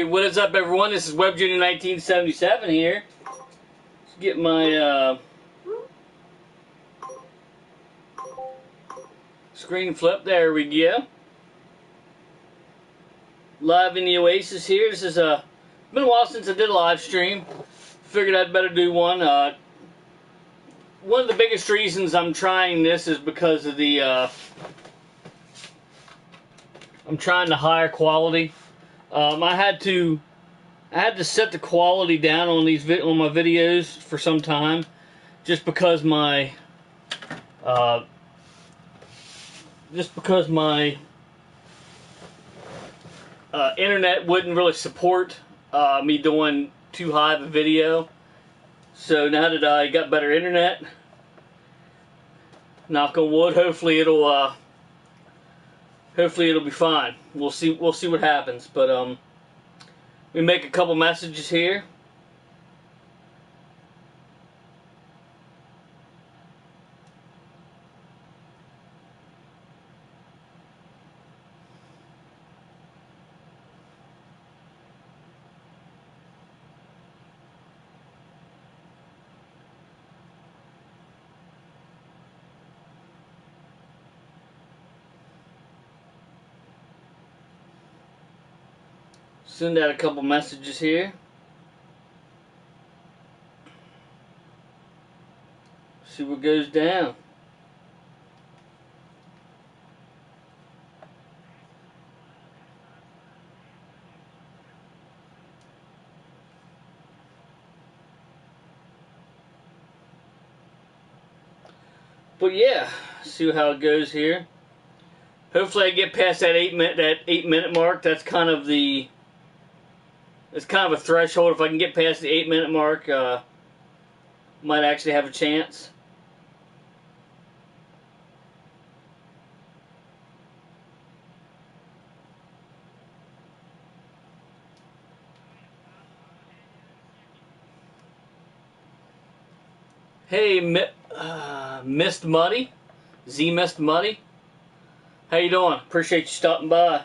Hey, what is up, everyone? This is Web Junior 1977 here. Let's get my screen flip. There we go. Live in the Oasis here. This is been a while since I did a live stream. Figured I'd better do one. One of the biggest reasons I'm trying this is because of the I'm trying the higher quality. I had to set the quality down on these on my videos for some time, just because my internet wouldn't really support me doing too high of a video. So now that I got better internet, knock on wood, hopefully it'll be fine. We'll see what happens. But we make a couple messages here. Send out a couple messages here. See what goes down. But yeah, see how it goes here. Hopefully I get past that 8 minute mark. That's kind of the It's kind of a threshold. If I can get past the 8 minute mark, might actually have a chance. Hey, Mist Muddy, Z Mist Muddy, how you doing? Appreciate you stopping by.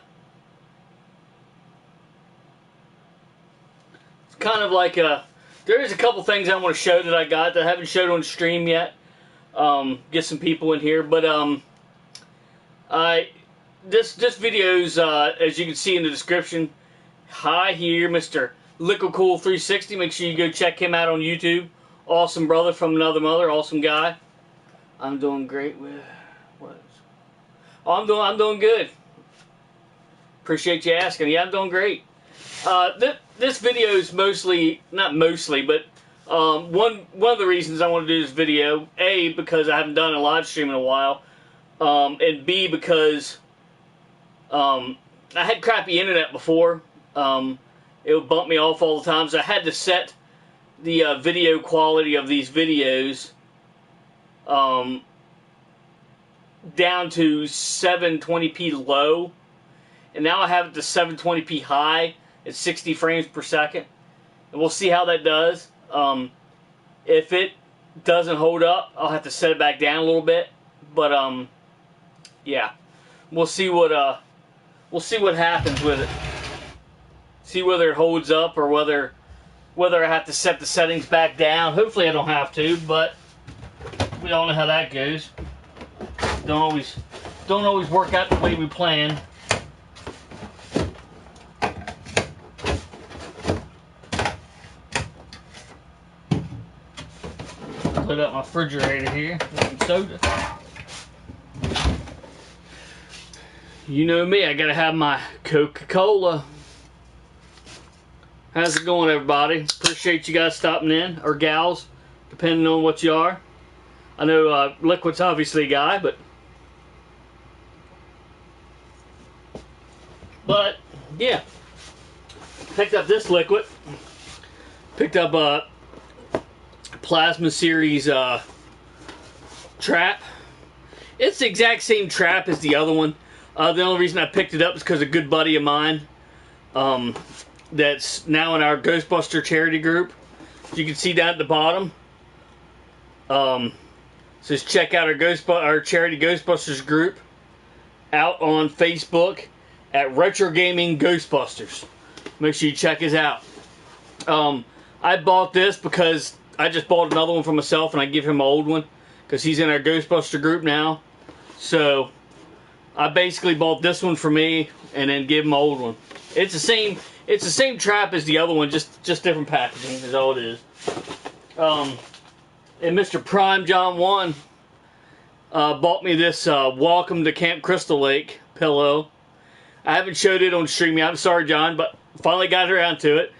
Kind of like there is a couple things I want to show that I got that I haven't showed on stream yet. Get some people in here, but this video's as you can see in the description. Hi here, Mr. Liquid Cool 360. Make sure you go check him out on YouTube. Awesome brother from another mother. Awesome guy. I'm doing great with what? Oh, I'm doing good. Appreciate you asking. Yeah, I'm doing great. This video is not mostly, but one of the reasons I want to do this video, A, because I haven't done a live stream in a while, and B, because I had crappy internet before. It would bump me off all the time, so I had to set the video quality of these videos down to 720p low, and now I have it to 720p high. It's 60 frames per second, and we'll see how that does. If it doesn't hold up, I'll have to set it back down a little bit. But yeah, we'll see what happens with it. See whether it holds up or whether I have to set the settings back down. Hopefully, I don't have to, but we all know how that goes. Don't always work out the way we plan. Put up my refrigerator here with some soda. You know me, I gotta have my Coca-Cola. How's it going, everybody? Appreciate you guys stopping in, or gals, depending on what you are. I know Liquid's obviously a guy, but yeah. Picked up this Liquid. Picked up Plasma Series trap. It's the exact same trap as the other one. The only reason I picked it up is because a good buddy of mine that's now in our Ghostbuster charity group. As you can see down at the bottom, says check out our charity Ghostbusters group out on Facebook at Retro Gaming Ghostbusters. Make sure you check his out. I bought this because I just bought another one for myself, and I give him my old one because he's in our Ghostbuster group now. So I basically bought this one for me and then give him my old one. It's the same. It's the same trap as the other one, just different packaging is all it is. And Mr. Prime John 1 bought me this Welcome to Camp Crystal Lake pillow. I haven't showed it on stream yet. I'm sorry, John, but finally got around to it.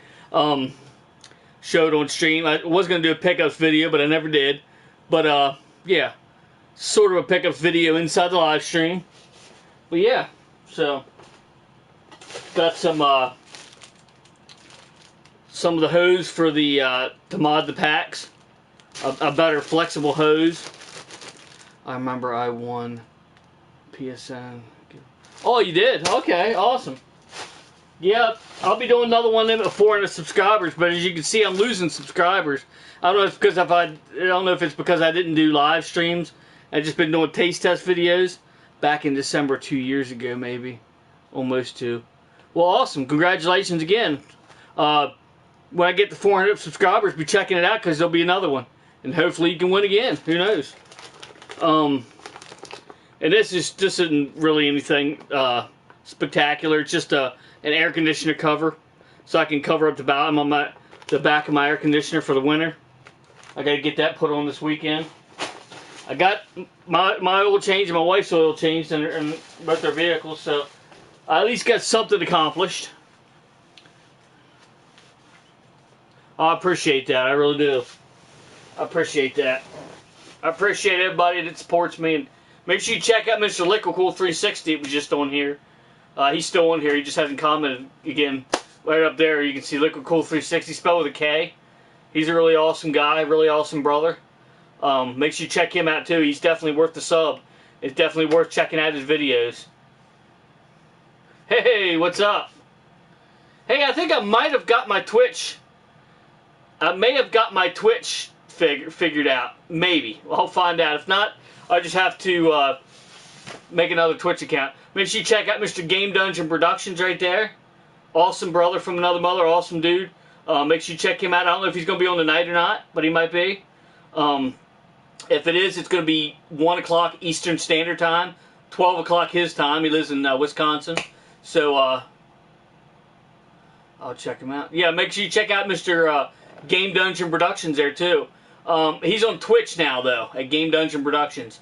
Showed on stream. I was going to do a pickups video, but I never did. But yeah, sort of a pickups video inside the live stream. But yeah, so got some of the hose for the to mod the packs. A better flexible hose. I remember I won PSN. Oh, you did? Okay, awesome. Yeah, I'll be doing another one at 400 subscribers, but as you can see, I'm losing subscribers. I don't know if it's because it's because I didn't do live streams. I've just been doing taste test videos back in December 2 years ago, maybe. Almost 2. Well, awesome. Congratulations again. When I get to 400 subscribers, be checking it out because there'll be another one. And hopefully you can win again. Who knows? And this isn't really anything spectacular. It's just an air conditioner cover, so I can cover up the bottom on the back of my air conditioner for the winter. I got to get that put on this weekend. I got my oil changed and my wife's oil changed in both their vehicles, so I at least got something accomplished. I appreciate that. I really do. I appreciate that. I appreciate everybody that supports me. And make sure you check out Mr. Liquid Cool 360. It was just on here. He's still on here. He just hasn't commented. Again, right up there, you can see Liquid Cool 360 spelled with a K. He's a really awesome guy, really awesome brother. Make sure you check him out too. He's definitely worth the sub. It's definitely worth checking out his videos. Hey, what's up? Hey, I think I might have got my Twitch. I may have got my Twitch figured out. Maybe. I'll find out. If not, I just have to make another Twitch account. Make sure you check out Mr. Game Dungeon Productions right there. Awesome brother from another mother. Awesome dude. Make sure you check him out. I don't know if he's going to be on tonight or not, but he might be. If it is, it's going to be 1 o'clock Eastern Standard Time. 12 o'clock his time. He lives in Wisconsin. So, I'll check him out. Yeah, make sure you check out Mr. Game Dungeon Productions there too. He's on Twitch now though at Game Dungeon Productions.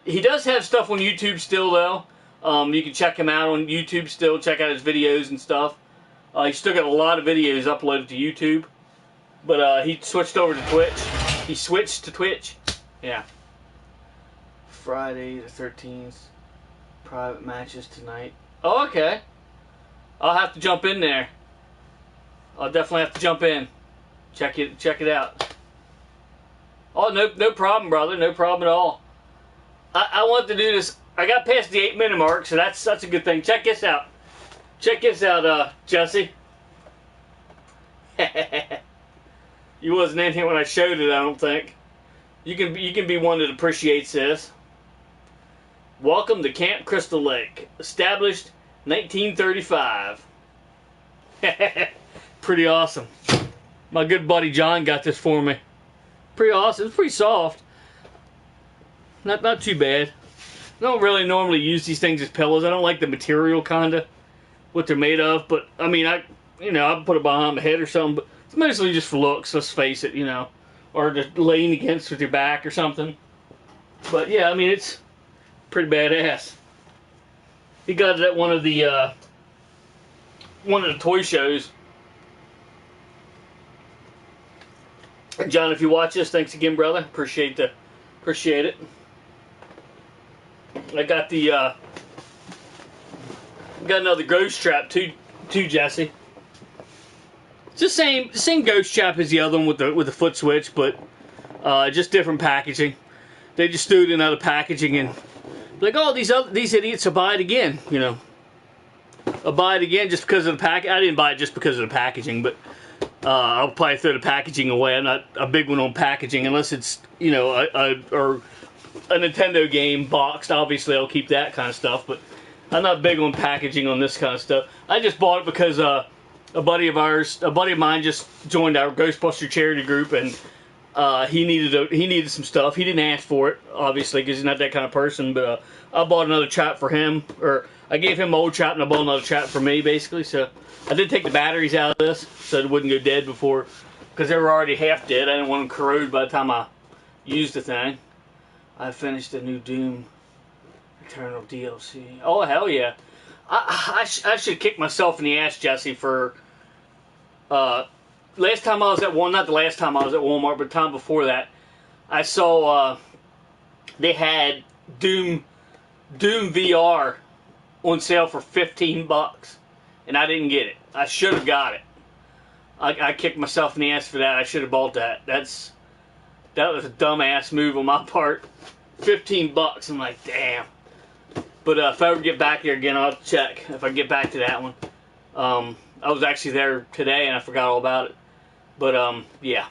He does have stuff on YouTube still though. You can check him out on YouTube still. Check out his videos and stuff. He's still got a lot of videos uploaded to YouTube, but he switched over to Twitch. He switched to Twitch. Yeah. Friday the 13th. Private matches tonight. Oh, okay. I'll have to jump in there. I'll definitely have to jump in. Check it out. Oh, no problem, brother. No problem at all. I want to do this. I got past the 8-minute mark, so that's a good thing. Check this out. Check this out, Jesse. You wasn't in here when I showed it, I don't think. You can be one that appreciates this. Welcome to Camp Crystal Lake. Established 1935. Pretty awesome. My good buddy John got this for me. Pretty awesome. It's pretty soft. Not too bad. I don't really normally use these things as pillows. I don't like the material, kinda, what they're made of. But I mean, I'll put it behind my head or something. But it's mostly just for looks. Let's face it, or just laying against with your back or something. But yeah, I mean, it's pretty badass. He got it at one of the toy shows. John, if you watch this, thanks again, brother. Appreciate it. I got got another ghost trap too, Jesse. It's the same ghost trap as the other one with the foot switch, but just different packaging. They just threw it in other packaging and like, oh, these idiots will buy it again, I'll buy it again just because of the pack. I didn't buy it just because of the packaging, but I'll probably throw the packaging away. I'm not a big one on packaging unless it's or a Nintendo game boxed. Obviously, I'll keep that kind of stuff, but I'm not big on packaging on this kind of stuff. I just bought it because a buddy of mine just joined our Ghostbuster charity group, and he needed some stuff. He didn't ask for it, obviously, because he's not that kind of person. But I bought another trap for him, or I gave him my old trap, and I bought another trap for me, basically. So I did take the batteries out of this, so it wouldn't go dead before, because they were already half dead. I didn't want them corrode by the time I used the thing. I finished the new Doom Eternal DLC. Oh, hell yeah. I should kick myself in the ass, Jesse, for last time I was at not the last time I was at Walmart, but the time before that, I saw they had Doom VR on sale for $15, and I didn't get it. I should have got it. I kicked myself in the ass for that. I should have bought that. That was a dumbass move on my part. $15. I'm like, damn. But if I ever get back there again, I'll check if I get back to that one. I was actually there today, and I forgot all about it. But yeah,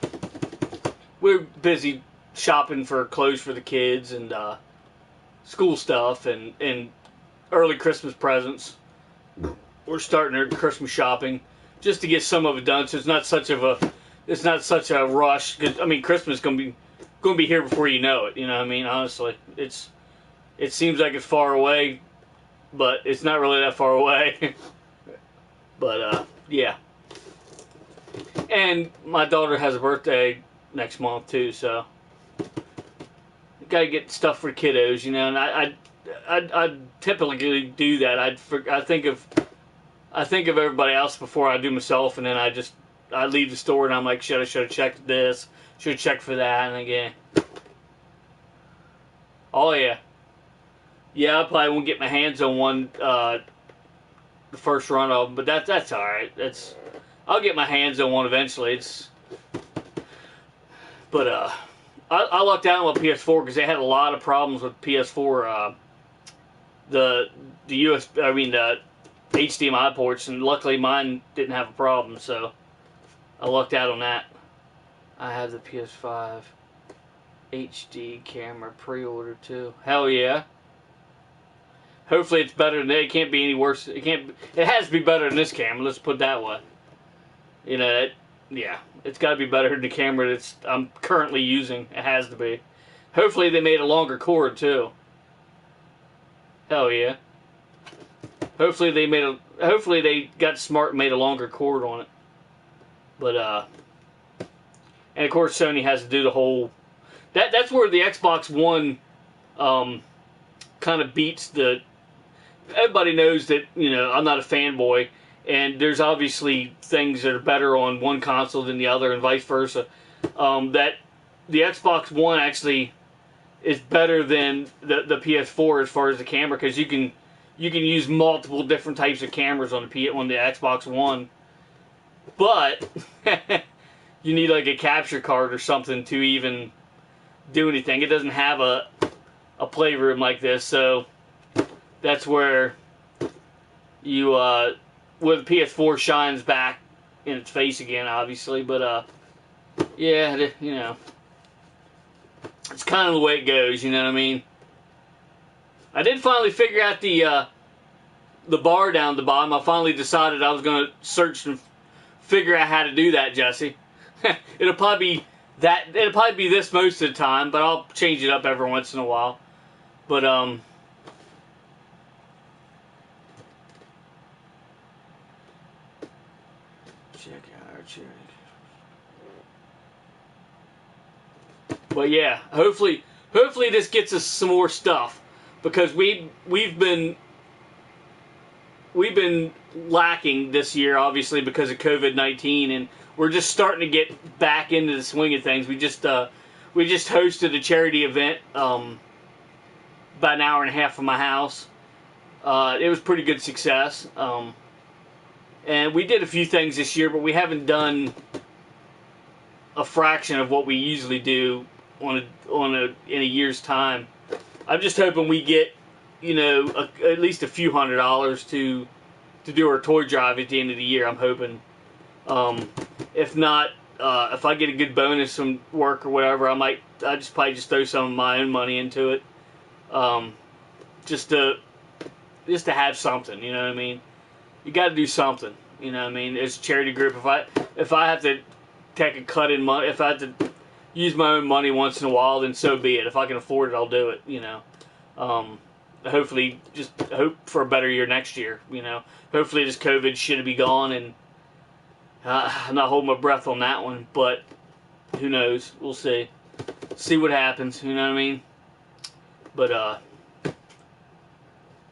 we're busy shopping for clothes for the kids and school stuff and early Christmas presents. We're starting our Christmas shopping just to get some of it done, so it's not such a rush. 'Cause, I mean, Christmas is gonna be here before you know it. You know what I mean? Honestly, it seems like it's far away, but it's not really that far away. But yeah. And my daughter has a birthday next month too, so gotta get stuff for kiddos, you know. And I typically do that. I think of everybody else before I do myself, and then I leave the store and I'm like, should have checked this, should have checked for that, and again. Oh yeah, yeah. I probably won't get my hands on one the first run of them, but that's all right. I'll get my hands on one eventually. But I lucked out on my PS4 because they had a lot of problems with PS4. The HDMI ports, and luckily mine didn't have a problem, so I lucked out on that. I have the PS5 HD camera pre-ordered too. Hell yeah. Hopefully it's better than it can't be any worse. It has to be better than this camera, let's put it that way. You know, yeah, it's got to be better than the camera I'm currently using. It has to be. Hopefully they made a longer cord too. Hell yeah. Hopefully they got smart and made a longer cord on it. But and of course Sony has to do the whole. That's where the Xbox One kind of beats the. Everybody knows that, you know, I'm not a fanboy, and there's obviously things that are better on one console than the other, and vice versa. That the Xbox One actually is better than the PS4 as far as the camera, because you can use multiple different types of cameras on the Xbox One, but you need like a capture card or something to even do anything. It doesn't have a playroom like this, so that's where you where the PS4 shines back in its face again, obviously. But yeah, you know, it's kind of the way it goes. You know what I mean? I did finally figure out the bar down at the bottom. I finally decided I was going to search and figure out how to do that, Jesse. It'll probably be this most of the time, but I'll change it up every once in a while. But check out our charity. But yeah, hopefully this gets us some more stuff, because we've been lacking this year, obviously because of COVID-19, and we're just starting to get back into the swing of things. We just hosted a charity event about an hour and a half from my house. It was pretty good success. And we did a few things this year, but we haven't done a fraction of what we usually do in a year's time. I'm just hoping we get, you know, at least a few $100s to do our toy drive at the end of the year. I'm hoping. If not, if I get a good bonus from work or whatever, I probably just throw some of my own money into it, just to have something. You know what I mean? You got to do something. You know what I mean? It's a charity group. If I have to take a cut in money, if I have to use my own money once in a while, then so be it. If I can afford it, I'll do it. You know. Hopefully, just hope for a better year next year. You know. Hopefully, this COVID shit be gone, and I'm not holding my breath on that one. But who knows? We'll see. See what happens. You know what I mean? But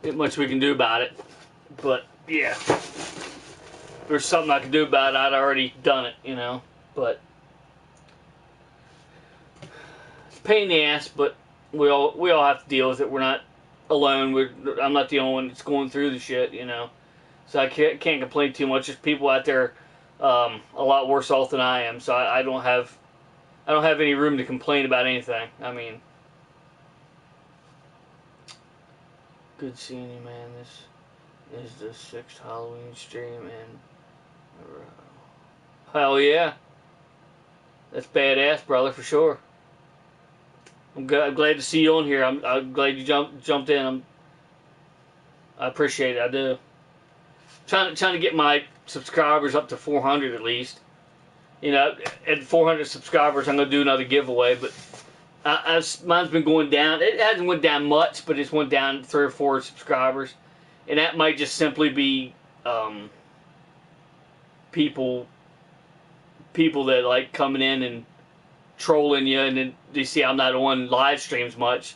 not much we can do about it. But yeah, if there's something I could do about it, I'd already done it. You know. But pain in the ass. But we all have to deal with it. We're not alone. I'm not the only one that's going through the shit. You know. So I can't complain too much. There's people out there a lot worse off than I am. So I don't have any room to complain about anything. I mean, good seeing you, man. This is the 6th Halloween stream, and hell yeah, that's badass, brother, for sure. I'm glad to see you on here. I'm glad you jumped in. I appreciate it. I do. Trying to get my subscribers up to 400 at least. You know, at 400 subscribers, I'm gonna do another giveaway. But mine's been going down. It hasn't went down much, but it's went down 3 or 4 subscribers, and that might just simply be people that like coming in and trolling you, and then they see I'm not on live streams much,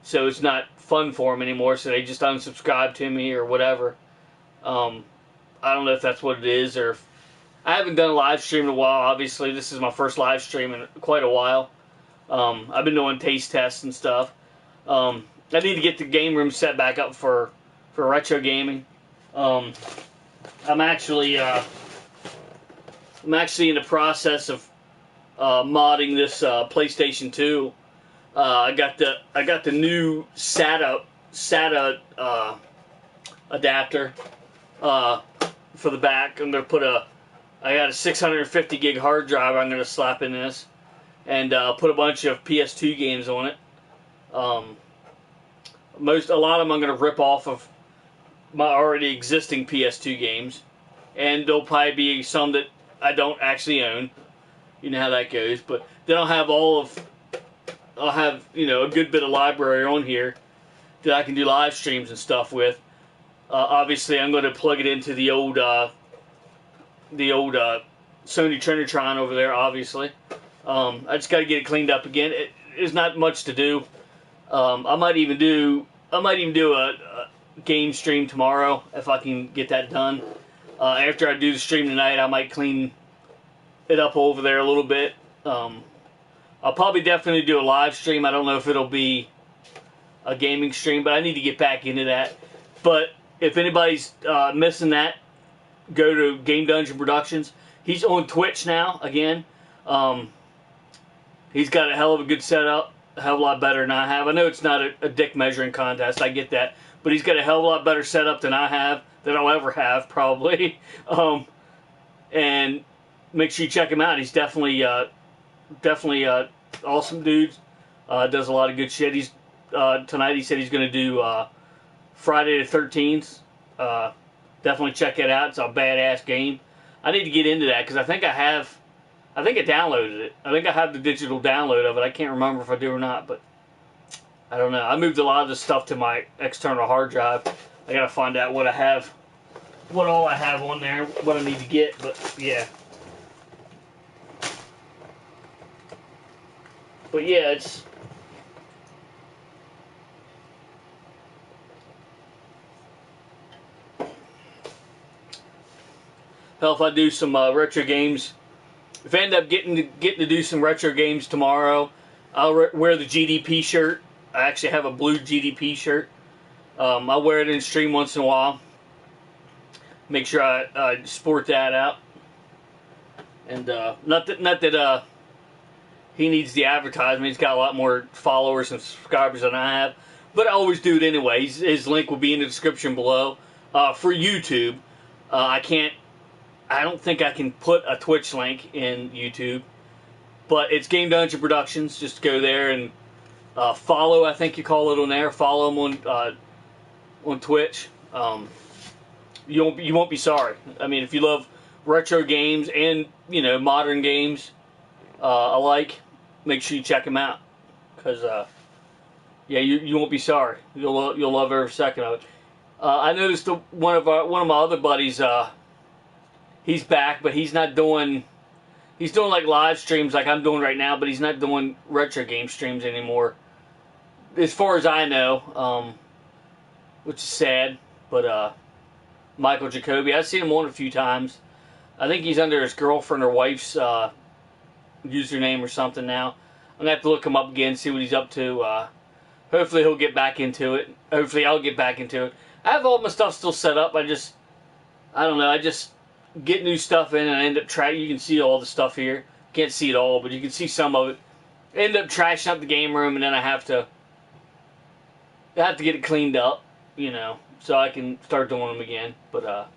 so it's not fun for them anymore. So they just unsubscribe to me or whatever. I don't know if that's what it is, or if I haven't done a live stream in a while. Obviously, this is my first live stream in quite a while. I've been doing taste tests and stuff. I need to get the game room set back up for retro gaming. I'm actually in the process of modding this PlayStation 2. I got the new SATA adapter for the back. I'm gonna put I got a 650 gig hard drive I'm gonna slap in this, and put a bunch of PS2 games on it. A lot of them I'm gonna rip off of my already existing PS2 games, and there'll probably be some that I don't actually own. You know how that goes. But then I'll have you know, a good bit of library on here that I can do live streams and stuff with. Obviously, I'm going to plug it into the old Sony Trinitron over there. Obviously, I just got to get it cleaned up again. There's not much to do. I might even do a game stream tomorrow if I can get that done. After I do the stream tonight, I might clean it up over there a little bit. I'll probably definitely do a live stream. I don't know if it'll be a gaming stream, but I need to get back into that. But if anybody's missing that, go to Game Dungeon Productions. He's on Twitch now, again. He's got a hell of a good setup, a hell of a lot better than I have. I know it's not a dick measuring contest, I get that. But he's got a hell of a lot better setup than I have, than I'll ever have, probably. And make sure you check him out. He's definitely awesome dude. Does a lot of good shit. He's tonight he said he's going to do Friday the 13th. Definitely check it out. It's a badass game. I need to get into that because I think I downloaded it. I think I have the digital download of it. I can't remember if I do or not, but I don't know. I moved a lot of the stuff to my external hard drive. I got to find out what all I have on there, what I need to get, but yeah. But yeah, it's... Hell, if I do some retro games, if I end up getting to do some retro games tomorrow, I'll wear the GDP shirt. I actually have a blue GDP shirt. I'll wear it in stream once in a while. Make sure I sport that out. And not that he needs the advertisement. He's got a lot more followers and subscribers than I have. But I always do it anyway. His link will be in the description below. For YouTube, I don't think I can put a Twitch link in YouTube. But it's Game Dungeon Productions. Just go there and follow, I think you call it on there. Follow him on Twitch. You won't be sorry. I mean, if you love retro games and modern games alike, make sure you check them out, because yeah, you won't be sorry. You'll love every second of it. I noticed one of my other buddies, he's back, but he's doing like live streams like I'm doing right now, but he's not doing retro game streams anymore, as far as I know, which is sad. But Michael Jacoby, I've seen him on a few times. I think he's under his girlfriend or wife's username or something now. I'm gonna have to look him up again, see what he's up to. Hopefully he'll get back into it. Hopefully I'll get back into it. I have all my stuff still set up. I don't know. I just get new stuff in and I end up you can see all the stuff here. Can't see it all, but you can see some of it. I end up trashing up the game room, and then I have to get it cleaned up, so I can start doing them again. But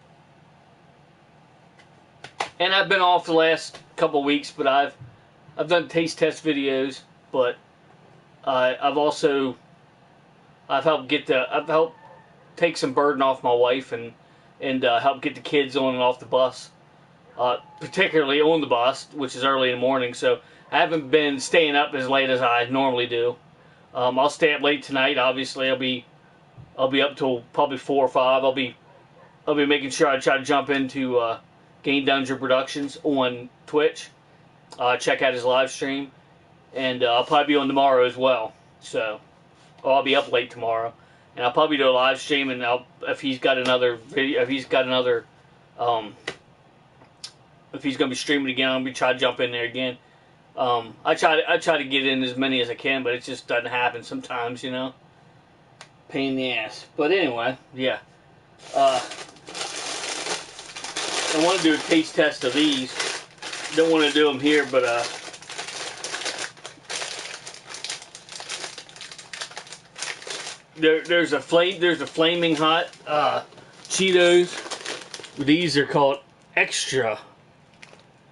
and I've been off the last couple weeks, but I've done taste test videos, but I've helped take some burden off my wife and help get the kids on and off the bus, particularly on the bus, which is early in the morning. So I haven't been staying up as late as I normally do. I'll stay up late tonight. Obviously, I'll be up till probably 4 or 5. I'll be making sure I try to jump into Game Dungeon Productions on Twitch. Check out his live stream, and I'll probably be on tomorrow as well. So I'll be up late tomorrow, and I'll probably do a live stream. And if he's got another video, if he's going to be streaming again, I'll be trying to jump in there again. I try to get in as many as I can, but it just doesn't happen sometimes, Pain in the ass. But anyway, yeah. I want to do a taste test of these. Don't want to do them here, but there's a flaming hot Cheetos. These are called extra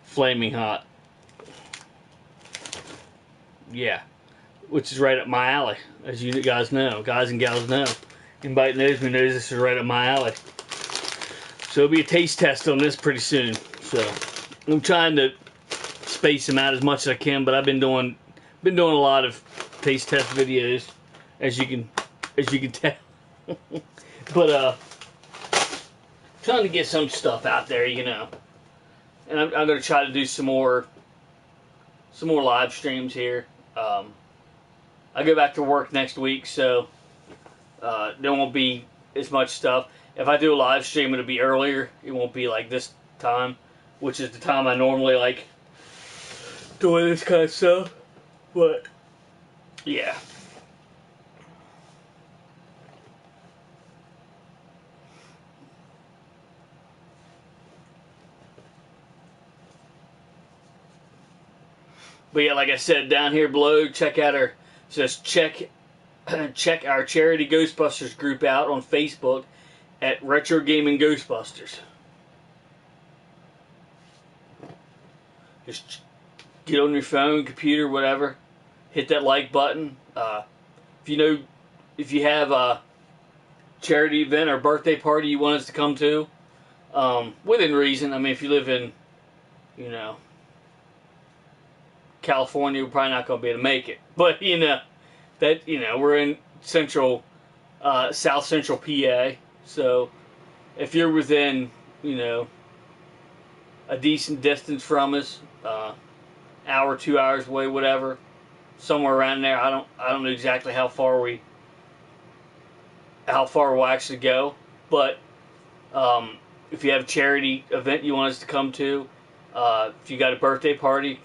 flaming hot. Yeah, which is right up my alley, as you guys know, guys and gals know. Anybody that knows me knows this is right up my alley. So it'll be a taste test on this pretty soon. So I'm trying to space them out as much as I can, but I've been doing a lot of taste test videos, as you can tell. But trying to get some stuff out there, And I'm gonna try to do some more live streams here. I go back to work next week, so there won't be as much stuff. If I do a live stream, it'll be earlier. It won't be like this time, which is the time I normally like doing this kind of stuff. But yeah. But yeah, like I said, down here below, check out our charity Ghostbusters group out on Facebook at Retro Gaming Ghostbusters. Just get on your phone, computer, whatever, hit that like button. If you have a charity event or birthday party you want us to come to, within reason. I mean, if you live in, California, we're probably not going to be able to make it. But we're in South Central PA, so if you're within, a decent distance from us, hour, 2 hours away, whatever, somewhere around there. I don't know exactly how far we'll actually go, but if you have a charity event you want us to come to, if you got a birthday party.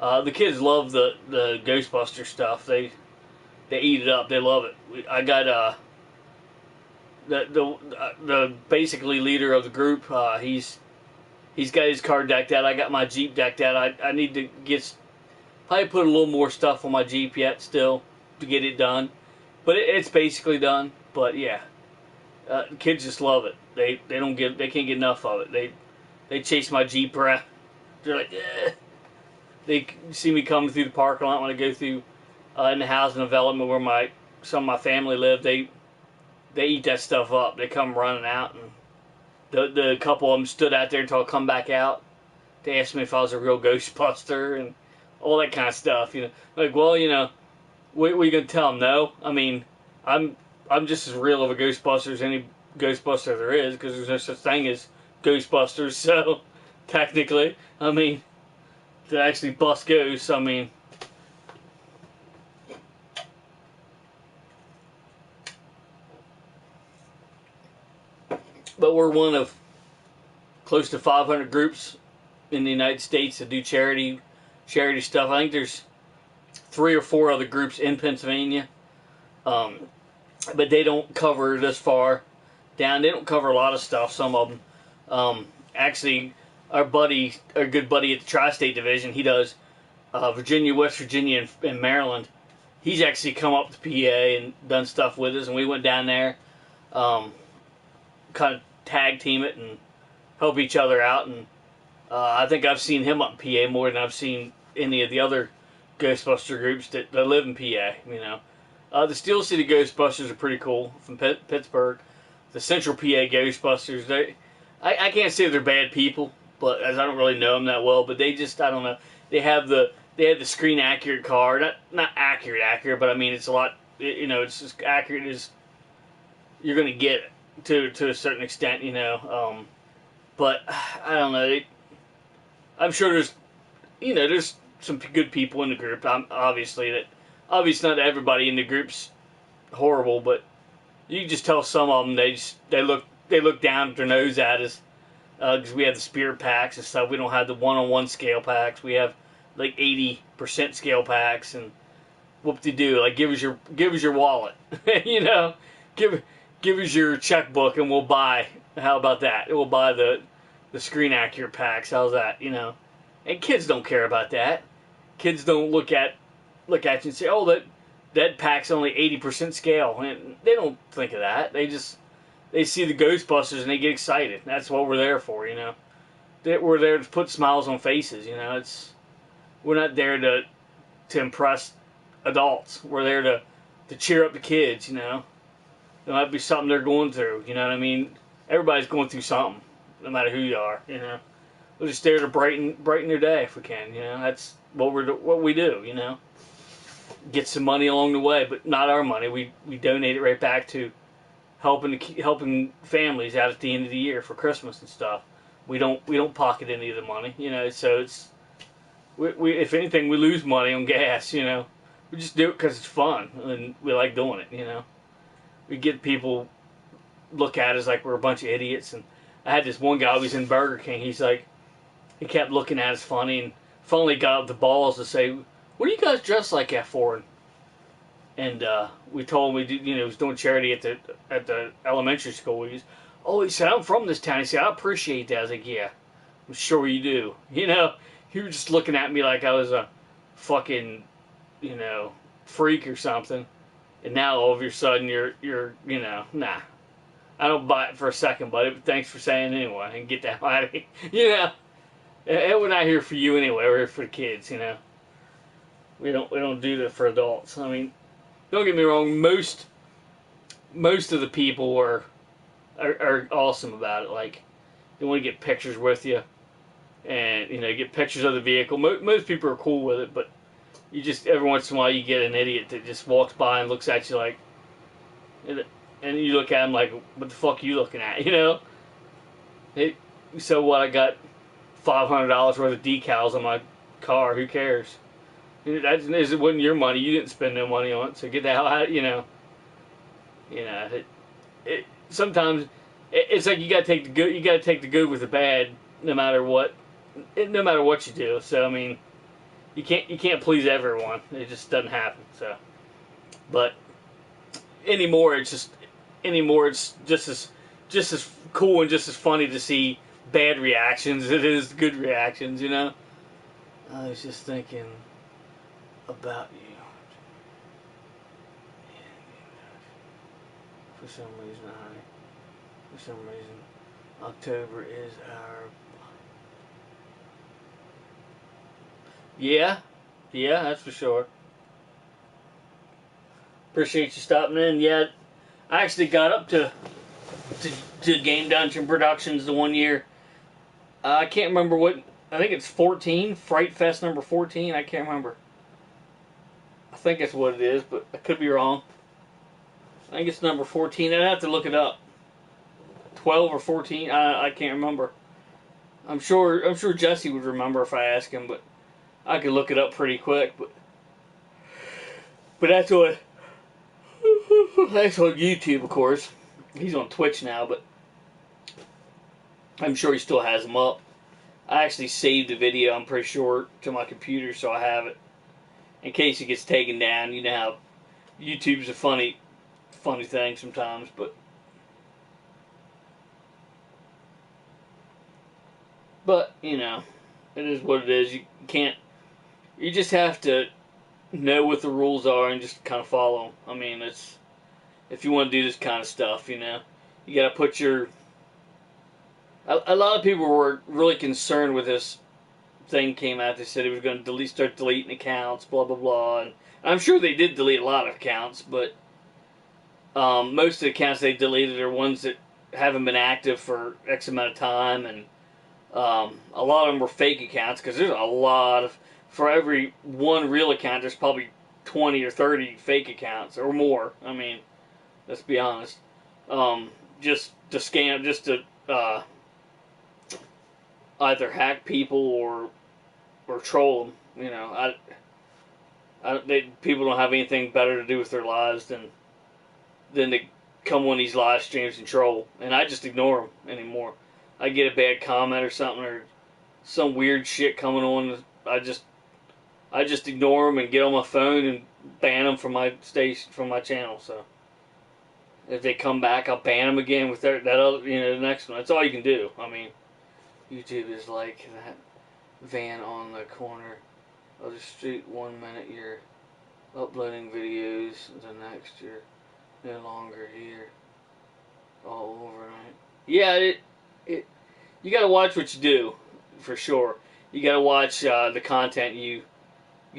The kids love the Ghostbuster stuff. They eat it up. They love it. I got the basically leader of the group. He's got his car decked out. I got my Jeep decked out. I need to probably put a little more stuff on my Jeep yet still to get it done, but it's basically done. But yeah, the kids just love it. They can't get enough of it. They chase my Jeep around. They're like, eh. They see me coming through the parking lot when I go through in the housing development where some of my family live. They eat that stuff up. They come running out, and The couple of them stood out there until I come back out. They asked me if I was a real Ghostbuster and all that kind of stuff. Like, well, what are you gonna tell them? No, I mean, I'm just as real of a Ghostbuster as any Ghostbuster there is, because there's no such thing as Ghostbusters. So technically, I mean, to actually bust ghosts, I mean. But we're one of close to 500 groups in the United States that do charity stuff. I think there's 3 or 4 other groups in Pennsylvania, but they don't cover this far down. They don't cover a lot of stuff. Some of them, actually, our good buddy at the Tri-State Division, he does Virginia, West Virginia, and Maryland. He's actually come up to PA and done stuff with us, and we went down there, kind of tag team it and help each other out. And I think I've seen him up in PA more than I've seen any of the other Ghostbuster groups that live in PA. The Steel City Ghostbusters are pretty cool from Pittsburgh. The Central PA Ghostbusters, I can't say they're bad people, but as I don't really know them that well, but they just, I don't know. They have the screen accurate car, not accurate, but I mean it's a lot. It's as accurate as you're gonna get to a certain extent, But I don't know. I'm sure there's some good people in the group. Obviously not everybody in the group's horrible, but you can just tell some of them they look down at their nose at us, because we have the spirit packs and stuff. We don't have the 1-on-1 scale packs. We have like 80% scale packs, and whoop-de-doo, like give us your wallet, give us your checkbook and we'll buy. How about that? We'll buy the screen accurate packs. How's that? And kids don't care about that. Kids don't look at you and say, oh, that pack's only 80% scale. And they don't think of that. They see the Ghostbusters and they get excited. That's what we're there for. We're there to put smiles on faces. We're not there to impress adults. We're there to cheer up the kids. It might be something they're going through. You know what I mean? Everybody's going through something, no matter who you are. We're just there to brighten their day if we can. That's what we do. Get some money along the way, but not our money. We donate it right back to helping families out at the end of the year for Christmas and stuff. We don't pocket any of the money. So it's we if anything we lose money on gas. We just do it because it's fun and we like doing it. We get people look at us like we're a bunch of idiots. And I had this one guy who was in Burger King. He's like, he kept looking at us funny, and finally got up the balls to say, "What are you guys dressed like that for?" And we told him he was doing charity at the elementary school. He said, "I'm from this town." He said, "I appreciate that." I was like, "Yeah, I'm sure you do." He was just looking at me like I was a fucking, freak or something. And now all of a sudden you're nah. I don't buy it for a second, buddy, but thanks for saying it anyway, and get that out of here. We're not here for you anyway, we're here for the kids, We don't do that for adults. I mean, don't get me wrong, most of the people are awesome about it. Like, they want to get pictures with you, and get pictures of the vehicle. Most people are cool with it, but you just, every once in a while, you get an idiot that just walks by and looks at you like, and you look at him like, what the fuck are you looking at, So what, I got $500 worth of decals on my car, who cares? It wasn't your money, you didn't spend no money on it, so get the hell out, sometimes, it's like you gotta take the good with the bad, no matter what you do. So, I mean, you can't please everyone. It just doesn't happen. So, but anymore, it's just as cool and just as funny to see bad reactions as it is good reactions. I was just thinking about you. For some reason, October is our. Yeah, that's for sure. Appreciate you stopping in. Yeah, I actually got up to Did Game Dungeon Productions the one year. I can't remember what. I think it's 14. Fright Fest number 14. I can't remember. I think that's what it is, but I could be wrong. I think it's number 14. I'd have to look it up. 12 or 14. I can't remember. I'm sure Jesse would remember if I asked him, but I could look it up pretty quick. But that's what. That's on YouTube, of course. He's on Twitch now, but I'm sure he still has them up. I actually saved the video, I'm pretty sure, to my computer, so I have it. In case it gets taken down. You know how YouTube's a funny thing sometimes, but you know, it is what it is. You just have to know what the rules are and just kind of follow them. I mean, if you want to do this kind of stuff, you know, you got to put your. A lot of people were really concerned with this thing came out. They said it was going to start deleting accounts, blah blah blah, and I'm sure they did delete a lot of accounts, but most of the accounts they deleted are ones that haven't been active for X amount of time, and a lot of them were fake accounts because there's a lot of. For every one real account, there's probably 20 or 30 fake accounts or more. I mean, let's be honest. Just to scam, just to either hack people or troll them. You know, people don't have anything better to do with their lives than to come on these live streams and troll. And I just ignore them anymore. I get a bad comment or something or some weird shit coming on. I just ignore them and get on my phone and ban them from my station, from my channel. So if they come back, I'll ban them again with that other, the next one. That's all you can do. I mean, YouTube is like that van on the corner of the street. 1 minute you're uploading videos, the next you're no longer here. All overnight. Yeah, you got to watch what you do, for sure. You got to watch the content you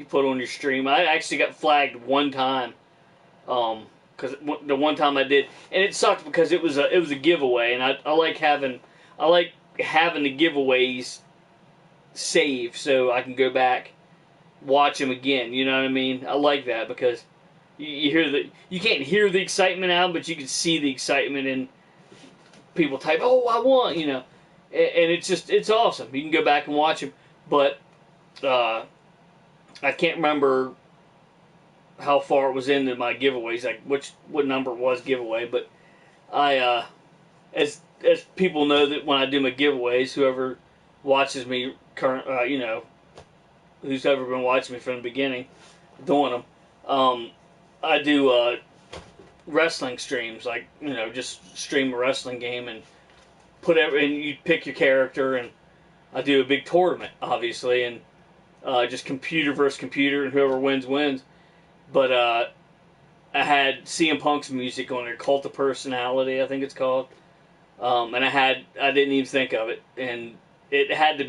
put on your stream. I actually got flagged one time, because the one time I did, and it sucked because it was a giveaway, and I like having the giveaways saved so I can go back, watch them again. You know what I mean? I like that because you can't hear the excitement out, but you can see the excitement in people type, "Oh, I want," and it's awesome. You can go back and watch them, but I can't remember how far it was into my giveaways, like what number it was giveaway, but I as people know that when I do my giveaways, whoever watches me who's ever been watching me from the beginning doing them, I do wrestling streams, like just stream a wrestling game and and you pick your character, and I do a big tournament, obviously, and just computer versus computer, and whoever wins wins. But I had CM Punk's music on there, Cult of Personality, I think it's called, and I didn't even think of it, and that had to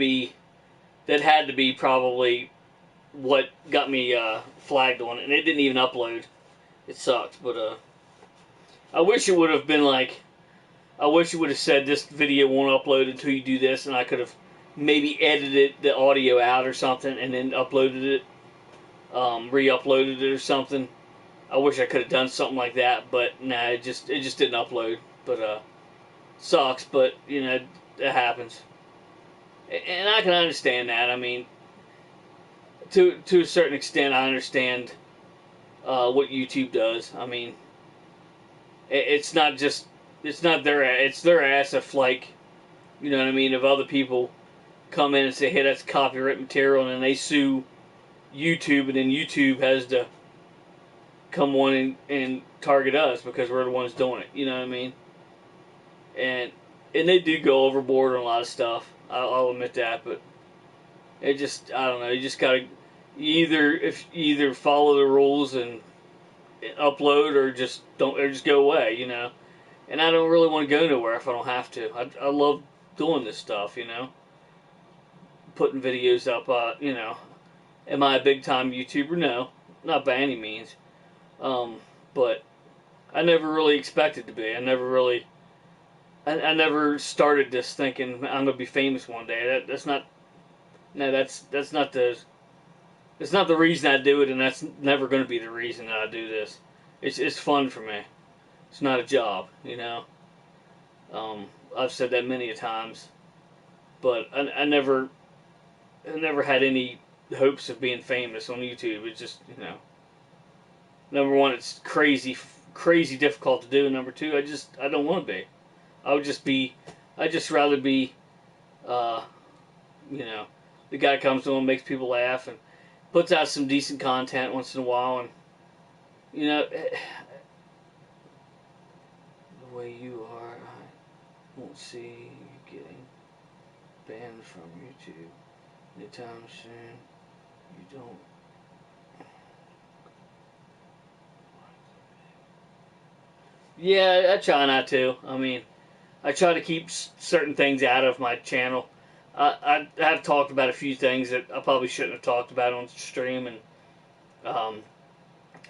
be probably what got me flagged on it, and it didn't even upload. It sucked, but I wish it would have been like, I wish it would have said this video won't upload until you do this, and I could have maybe edited the audio out or something and then uploaded it, re-uploaded it or something. I wish I could have done something like that, but nah, it just didn't upload. But sucks, but it happens, and I can understand that. I mean, to a certain extent, I understand what YouTube does. I mean, it's not their ass if, like, you know what I mean, if other people come in and say, hey, that's copyright material, and then they sue YouTube, and then YouTube has to come on and target us because we're the ones doing it. You know what I mean? And they do go overboard on a lot of stuff. I'll admit that, but it just, I don't know. You just gotta either follow the rules and upload, or just don't, or just go away. And I don't really want to go nowhere if I don't have to. I love doing this stuff. Putting videos up. Am I a big time YouTuber? No, not by any means. But I never really expected to be. I never really I never started this thinking I'm gonna be famous one day. That's not. No, that's not the. It's not the reason I do it, and that's never going to be the reason that I do this. It's fun for me. It's not a job, you know. I've said that many a times, but I never had any hopes of being famous on YouTube. It's just, you know, number one, it's crazy difficult to do. Number two, I don't want to be. I would just be. I'd just rather be, uh, you know, the guy comes on, makes people laugh, and puts out some decent content once in a while, and you know, the way you are, I won't see you getting banned from YouTube anytime soon. You don't. Yeah, I try not to. I mean, I try to keep certain things out of my channel. I have talked about a few things that I probably shouldn't have talked about on stream, and I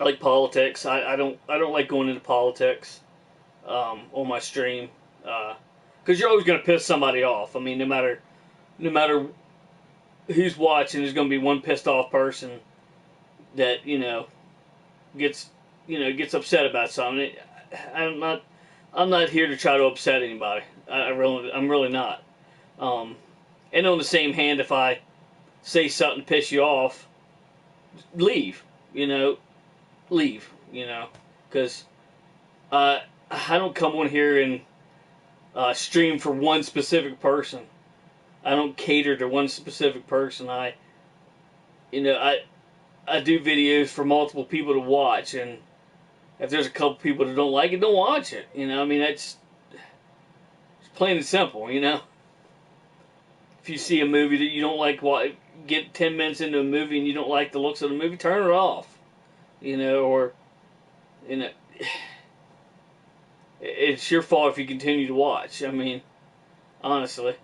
like politics. I don't like going into politics on my stream because you're always going to piss somebody off. I mean, no matter who's watching, there's going to be one pissed off person that gets gets upset about something. I'm not here to try to upset anybody. I'm really not. And on the same hand, if I say something to piss you off, leave. Leave. Because I don't come on here and stream for one specific person. I don't cater to one specific person. I do videos for multiple people to watch, and if there's a couple people that don't like it, don't watch it. I mean, it's plain and simple. If you see a movie that you don't like, get 10 minutes into a movie and you don't like the looks of the movie, turn it off. Or it's your fault if you continue to watch. I mean, honestly.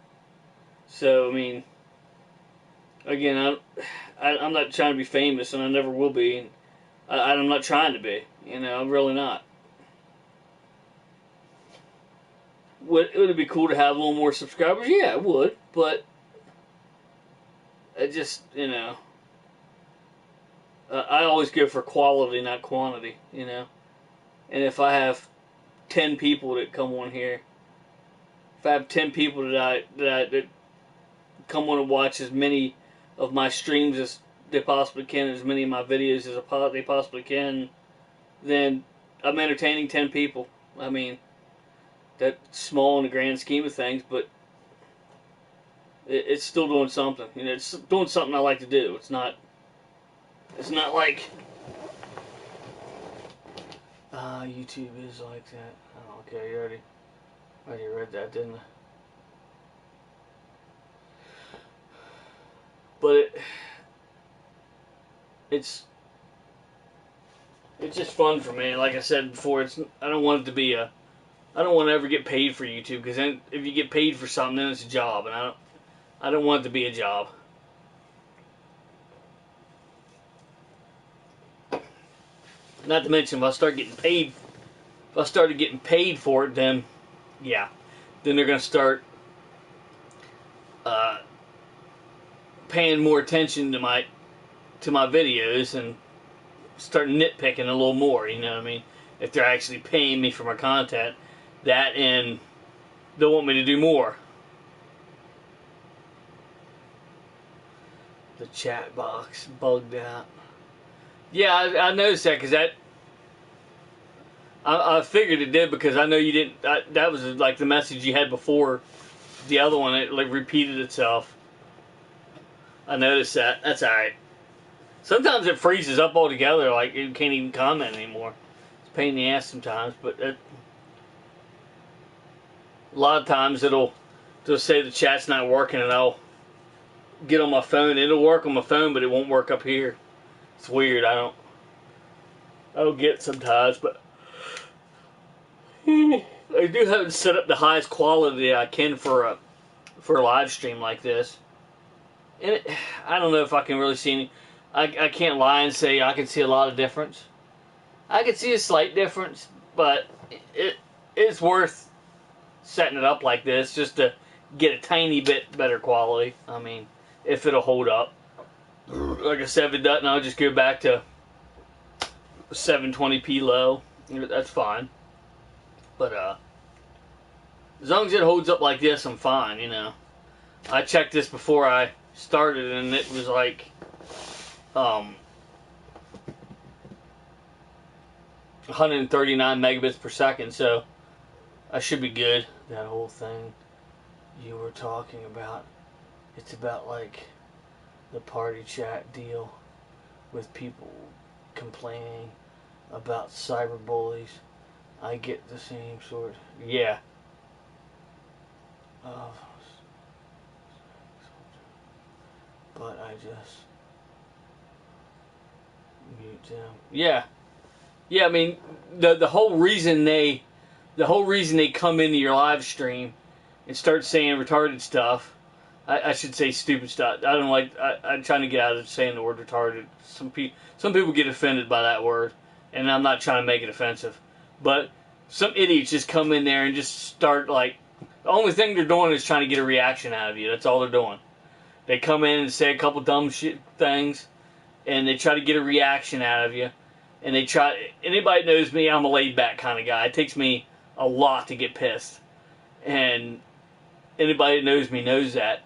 So I mean, again, I'm not trying to be famous, and I never will be. And I'm not trying to be. I'm really not. Would it be cool to have a little more subscribers? Yeah, it would. But I just, I always go for quality, not quantity. And if I have 10 people that come on here, if I have 10 people that come on and watch as many of my streams as they possibly can, as many of my videos as they possibly can, then I'm entertaining 10 people. I mean, that's small in the grand scheme of things, but it's still doing something. It's doing something I like to do. It's not like YouTube is like that. Oh, okay, you already read that, didn't I? But it's just fun for me. Like I said before, I don't want it to be I don't want to ever get paid for YouTube, because then if you get paid for something, then it's a job, and I don't want it to be a job. Not to mention, if I started getting paid for it, then yeah, then they're gonna start paying more attention to my videos and start nitpicking a little more. You know what I mean? If they're actually paying me for my content, that, and they'll want me to do more. The chat box bugged out. Yeah, I noticed that, because I figured it did, because I know you didn't. That was like the message you had before the other one. It like repeated itself. I noticed that. That's alright. Sometimes it freezes up altogether, like you can't even comment anymore. It's a pain in the ass sometimes, but a lot of times they'll say the chat's not working, and I'll get on my phone. It'll work on my phone, but it won't work up here. It's weird. I don't get it sometimes, but I do have it set up the highest quality I can for a live stream like this. And I don't know if I can really see any. I can't lie and say I can see a lot of difference. I can see a slight difference, but it's worth setting it up like this just to get a tiny bit better quality. I mean, if it'll hold up. Like I said, if it doesn't, I'll just go back to 720p low. That's fine. But as long as it holds up like this, I'm fine, you know. I checked this before I started, and it was like 139 megabits per second, so I should be good. That whole thing you were talking about, it's about like the party chat deal with people complaining about cyberbullies. I get the same sort. Yeah. But I just mute them. Yeah. Yeah, I mean, the whole reason they come into your live stream and start saying retarded stuff, I should say stupid stuff. I don't like. I'm trying to get out of saying the word retarded. Some people get offended by that word, and I'm not trying to make it offensive. But some idiots just come in there and just start like. The only thing they're doing is trying to get a reaction out of you. That's all they're doing. They come in and say a couple dumb shit things, and they try to get a reaction out of you. And they try. Anybody that knows me, I'm a laid back kind of guy. It takes me a lot to get pissed, and anybody that knows me knows that.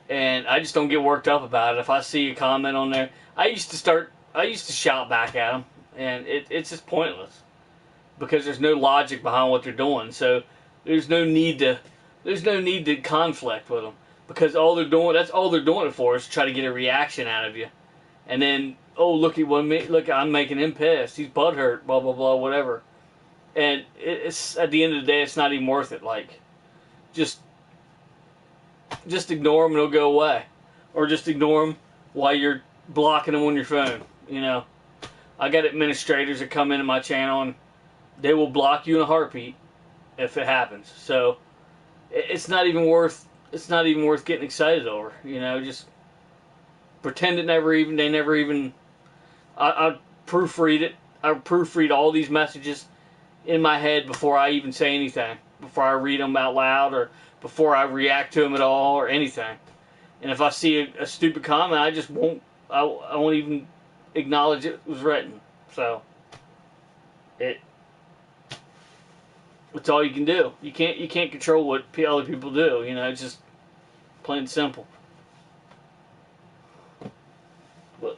And I just don't get worked up about it. If I see a comment on there, I used to shout back at them, and it's just pointless because there's no logic behind what they're doing. So there's no need to conflict with them because that's all they're doing it for is to try to get a reaction out of you. And then, oh, look, I'm making him pissed. He's butthurt, blah, blah, blah, whatever. And it's at the end of the day, it's not even worth it. Like, just ignore them and it'll go away. Or just ignore them while you're blocking them on your phone, you know. I got administrators that come into my channel and they will block you in a heartbeat if it happens. So, it's not even worth getting excited over, you know, just pretend they never even, I proofread it. I proofread all these messages in my head before I even say anything, before I read them out loud or before I react to them at all or anything. And if I see a stupid comment, I just won't even acknowledge it was written. So, it's all you can do. You can't control what other people do, you know, it's just plain and simple. But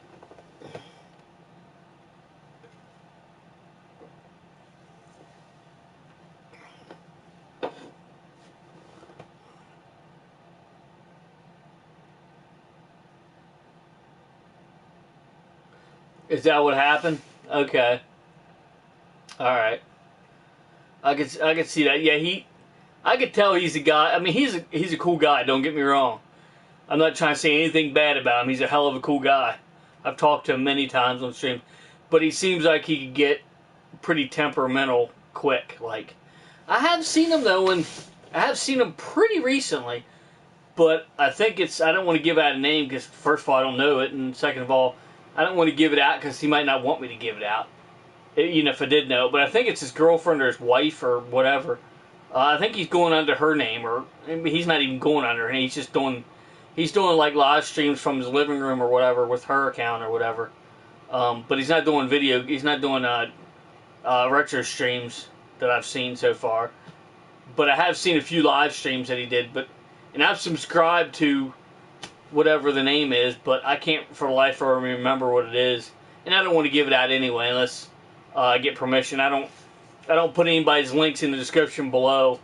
is that what happened? Okay. All right. I could see that. Yeah, I could tell he's a guy. I mean, he's a cool guy. Don't get me wrong. I'm not trying to say anything bad about him. He's a hell of a cool guy. I've talked to him many times on stream, but he seems like he could get pretty temperamental quick. Like, I have seen him though, and I have seen him pretty recently. But I think I don't want to give out a name because first of all I don't know it, and second of all I don't want to give it out because he might not want me to give it out. You know, if I did know, but I think it's his girlfriend or his wife or whatever. I think he's going under her name, or he's not even going under her name. He's doing like live streams from his living room or whatever with her account or whatever. But he's not doing video. He's not doing retro streams that I've seen so far. But I have seen a few live streams that he did. And I've subscribed to whatever the name is, but I can't for the life of me remember what it is. And I don't want to give it out anyway unless I get permission. I don't put anybody's links in the description below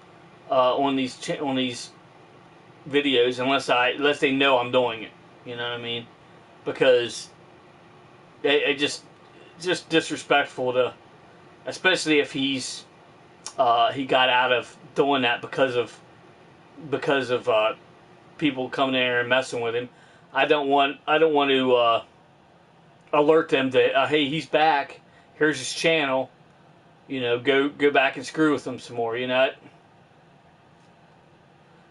on these videos unless they know I'm doing it. You know what I mean? Because it just disrespectful to, especially if he got out of doing that because of people coming in there and messing with him. I don't want to alert them to hey, he's back. Here's his channel. You know, go back and screw with them some more. You know,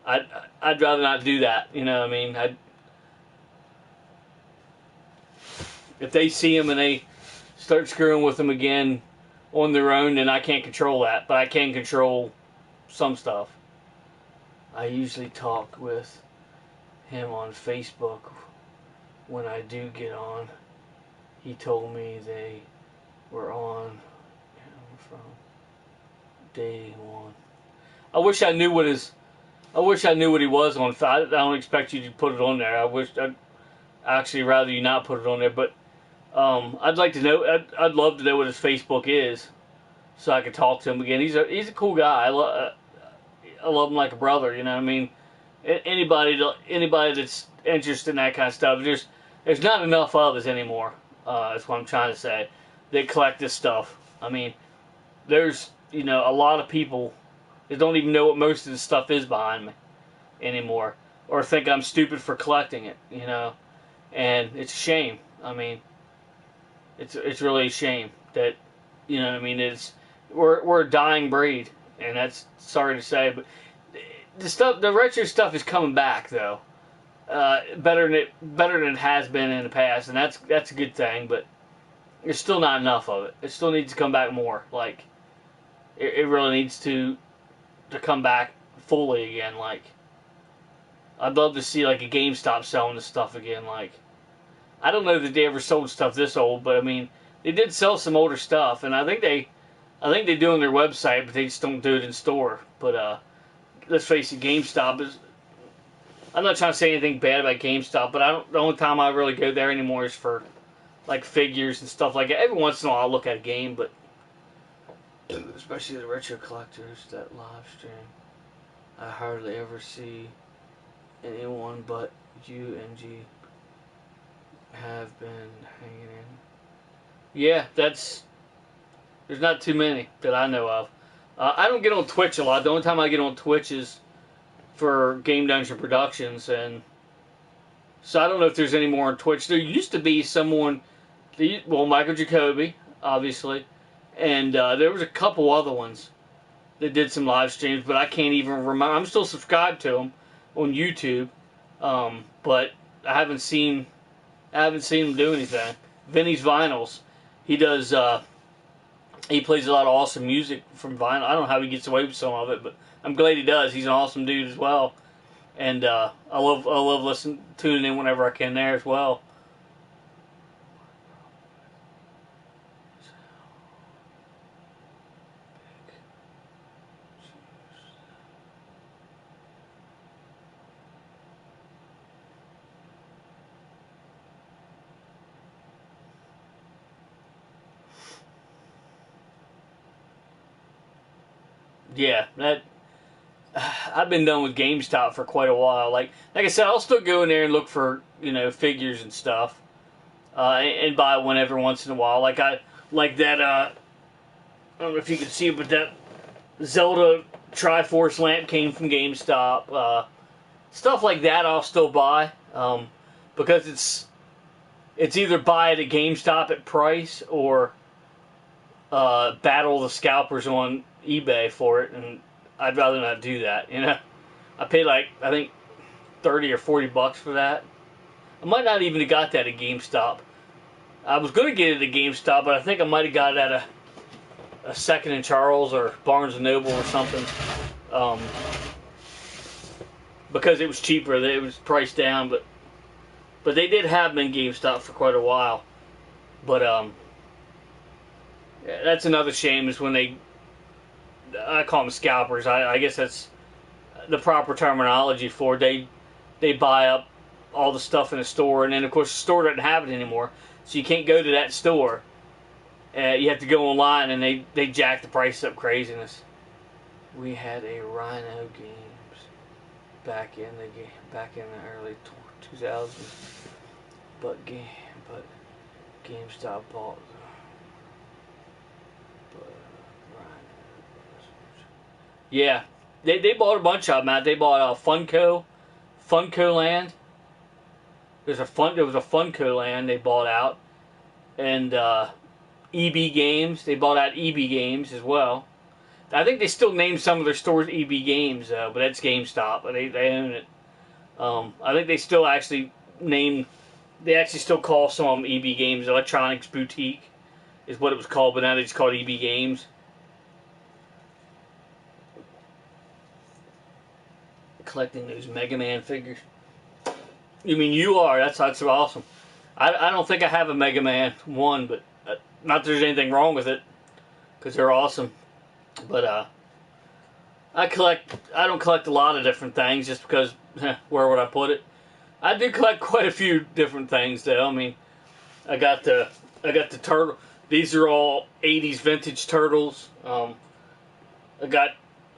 I'd rather not do that. You know what I mean? If they see him and they start screwing with them again on their own, then I can't control that. But I can control some stuff. I usually talk with him on Facebook when I do get on. He told me they were on from day one. I wish I knew what he was on. I don't expect you to put it on there. I'd actually rather you not put it on there. But I'd like to know. I'd love to know what his Facebook is, so I could talk to him again. He's a cool guy. I love him like a brother. You know what I mean? Anybody that's interested in that kind of stuff. There's not enough of us anymore. That's what I'm trying to say. That collect this stuff. I mean, there's a lot of people that don't even know what most of the stuff is behind me anymore, or think I'm stupid for collecting it. And it's a shame. I mean, it's really a shame that what I mean. We're a dying breed, and that's sorry to say, but the retro stuff is coming back though. Better than it has been in the past, and that's a good thing. But there's still not enough of it. It still needs to come back more. Like it really needs to come back fully again. Like I'd love to see like a GameStop selling this stuff again. Like I don't know that they ever sold stuff this old, but I mean they did sell some older stuff, and I think they do on their website, but they just don't do it in store. But let's face it, GameStop is. I'm not trying to say anything bad about GameStop, but the only time I really go there anymore is for like figures and stuff like that. Every once in a while I'll look at a game, but especially the retro collectors that live stream, I hardly ever see anyone but you and G have been hanging in. Yeah, there's not too many that I know of. I don't get on Twitch a lot. The only time I get on Twitch is for Game Dungeon Productions, and so I don't know if there's any more on Twitch. There used to be someone, Michael Jacoby, obviously, and there was a couple other ones that did some live streams, but I can't even remember. I'm still subscribed to them on YouTube, but I haven't seen them do anything. Vinny's Vinyls, he does. He plays a lot of awesome music from vinyl. I don't know how he gets away with some of it, but I'm glad he does. He's an awesome dude as well, and I love tuning in whenever I can there as well. Yeah, I've been done with GameStop for quite a while. Like I said, I'll still go in there and look for figures and stuff, and buy one every once in a while. Like that. I don't know if you can see it, but that Zelda Triforce lamp came from GameStop. Stuff like that I'll still buy because it's either buy it at GameStop at price or battle the scalpers on eBay for it, and I'd rather not do that. I paid I think $30 or $40 for that. I might not even have got that at GameStop. I was going to get it at GameStop, but I think I might have got it at a Second and Charles or Barnes and Noble or something, because it was cheaper. It was priced down, but they did have them in GameStop for quite a while. But yeah, that's another shame is when I call them scalpers. I guess that's the proper terminology for it. They buy up all the stuff in the store, and then of course the store doesn't have it anymore, so you can't go to that store. You have to go online, and they jack the price up craziness. We had a Rhino Games back in the early 2000s, but GameStop bought. Yeah, they bought a bunch of them out. They bought Funko Land. There was a Funko Land they bought out, and EB Games. They bought out EB Games as well. I think they still name some of their stores EB Games, but that's GameStop. But they own it. I think they still actually still call some of them EB Games. Electronics Boutique is what it was called, but now they just call it EB Games. collecting those Mega Man figures. You mean you are? That's awesome. I don't think I have a Mega Man 1, but not that there's anything wrong with it, because they're awesome. But I don't collect a lot of different things just because where would I put it? I do collect quite a few different things though. I mean, I got the turtle. These are all 80s vintage turtles. I got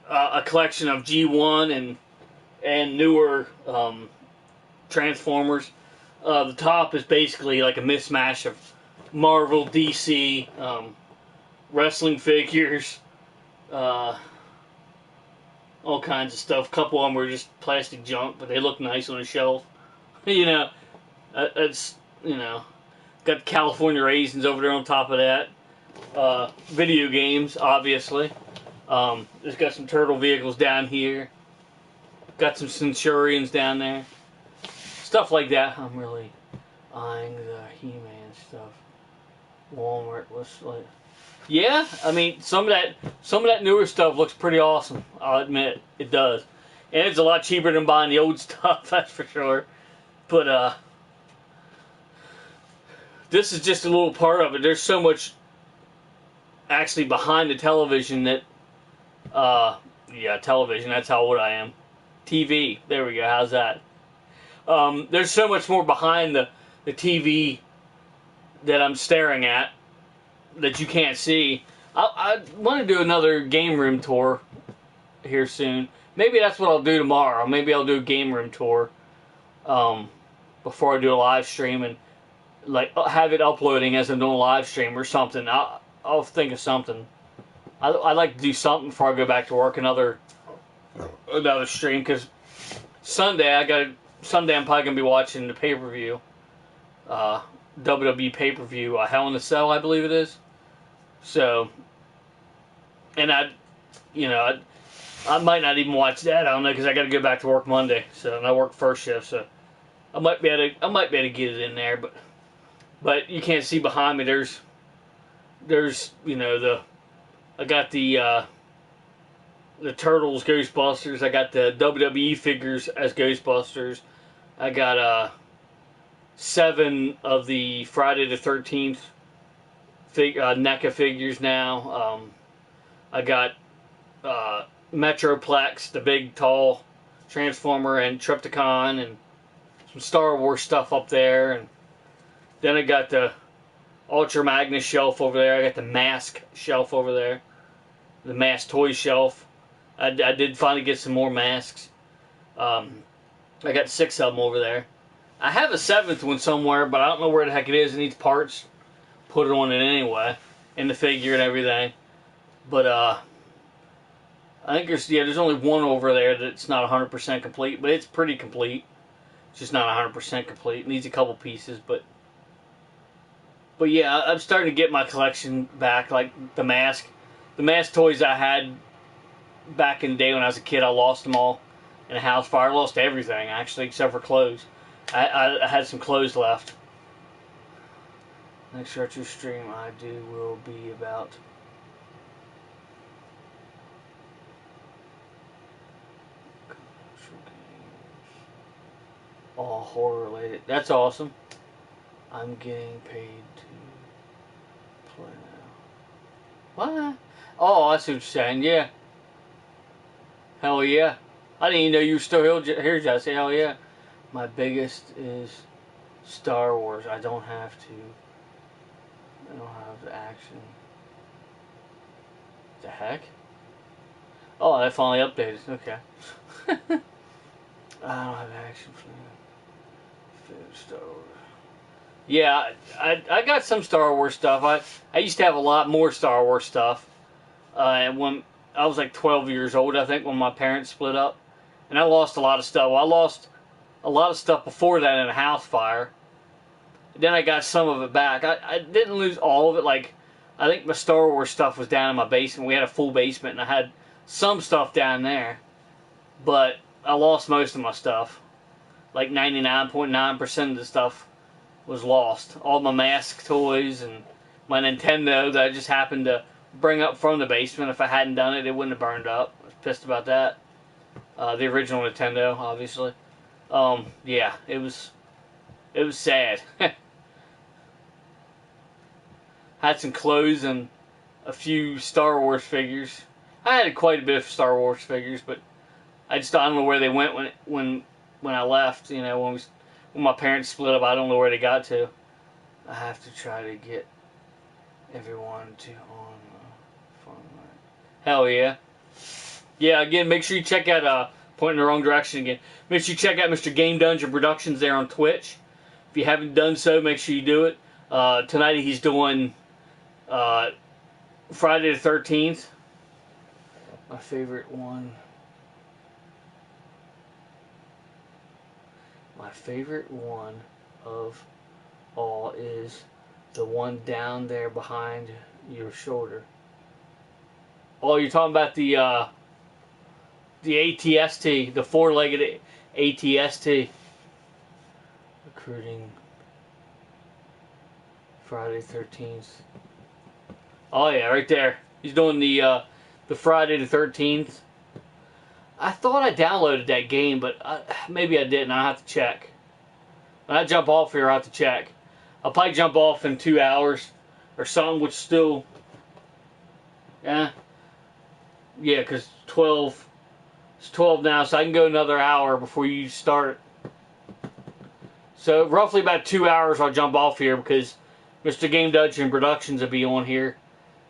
a collection of G1 and newer Transformers. The top is basically like a mismatch of Marvel, DC, wrestling figures, all kinds of stuff. A couple of them were just plastic junk, but they look nice on a shelf. You know, it's, you know, got California raisins over there on top of that. Video games, obviously. There's got some turtle vehicles down here. Got some Centurions down there. Stuff like that. I'm really eyeing the He-Man stuff. Walmart was like, yeah. I mean, some of that newer stuff looks pretty awesome. I'll admit it does, and it's a lot cheaper than buying the old stuff. That's for sure. But this is just a little part of it. There's so much actually behind the television that, yeah, television. That's how old I am. TV. There we go. How's that? There's so much more behind the TV that I'm staring at that you can't see. I want to do another game room tour here soon. Maybe that's what I'll do tomorrow. Maybe I'll do a game room tour before I do a live stream and like have it uploading as I'm doing a live stream or something. I'll think of something. I'd like to do something before I go back to work. Another stream, because Sunday I'm probably gonna be watching the pay-per-view, WWE pay-per-view, Hell in a Cell, I believe it is. So, and I might not even watch that. I don't know, because I got to go back to work Monday. So, and I work first shift, so I might be able to get it in there. But you can't see behind me. There's I got the Turtles Ghostbusters. I got the WWE figures as Ghostbusters. I got 7 of the Friday the 13th NECA figures now. I got Metroplex, the big tall Transformer, and Trypticon, and some Star Wars stuff up there. And then I got the Ultra Magnus shelf over there. I got the Mask shelf over there. The Mask toy shelf. I did finally get some more masks. I got 6 of them over there. I have a 7th one somewhere, but I don't know where the heck it is. It needs parts. Put it on it anyway, in the figure and everything. But I think there's only one over there that's not 100% complete, but it's pretty complete. It's just not 100% complete. It needs a couple pieces, but yeah, I'm starting to get my collection back. Like the mask toys I had back in the day when I was a kid, I lost them all in a house fire. I lost everything actually, except for clothes. I had some clothes left. Next retro stream I do will be about all horror related. That's awesome. I'm getting paid to play now. What? Oh, I see what you're saying. Yeah. Hell yeah. I didn't even know you were still here, Jesse. Hell yeah. My biggest is Star Wars. I don't have the action. The heck? Oh, that finally updated. Okay. I don't have action for Star Wars. Yeah, I got some Star Wars stuff. I used to have a lot more Star Wars stuff. And when I was like 12 years old, I think, when my parents split up. And I lost a lot of stuff. Well, I lost a lot of stuff before that in a house fire. Then I got some of it back. I didn't lose all of it. Like, I think my Star Wars stuff was down in my basement. We had a full basement, and I had some stuff down there. But I lost most of my stuff. Like 99.9% of the stuff was lost. All my mask toys and my Nintendo that I just happened to bring up from the basement. If I hadn't done it, it wouldn't have burned up. I was pissed about that. The original Nintendo, obviously. Yeah, it was sad. Had some clothes and a few Star Wars figures. I had quite a bit of Star Wars figures, but I don't know where they went when I left. You know, when my parents split up, I don't know where they got to. I have to try to get everyone to on the phone. Hell yeah. Yeah, again, make sure you check out, pointing in the wrong direction again. Make sure you check out Mr. Game Dungeon Productions there on Twitch. If you haven't done so, make sure you do it. Tonight he's doing Friday the 13th. My favorite one. My favorite one of all is the one down there behind your shoulder. Oh, you're talking about the ATST, the four-legged ATST. Recruiting Friday 13th. Oh yeah, right there. He's doing the Friday the 13th. I thought I downloaded that game, but maybe I didn't. I'll have to check. When I jump off here, I'll have to check. I'll probably jump off in 2 hours or something, which still... Yeah, because 12... It's 12 now, so I can go another hour before you start. So roughly about 2 hours I'll jump off here because Mr. Game Dungeon Productions will be on here.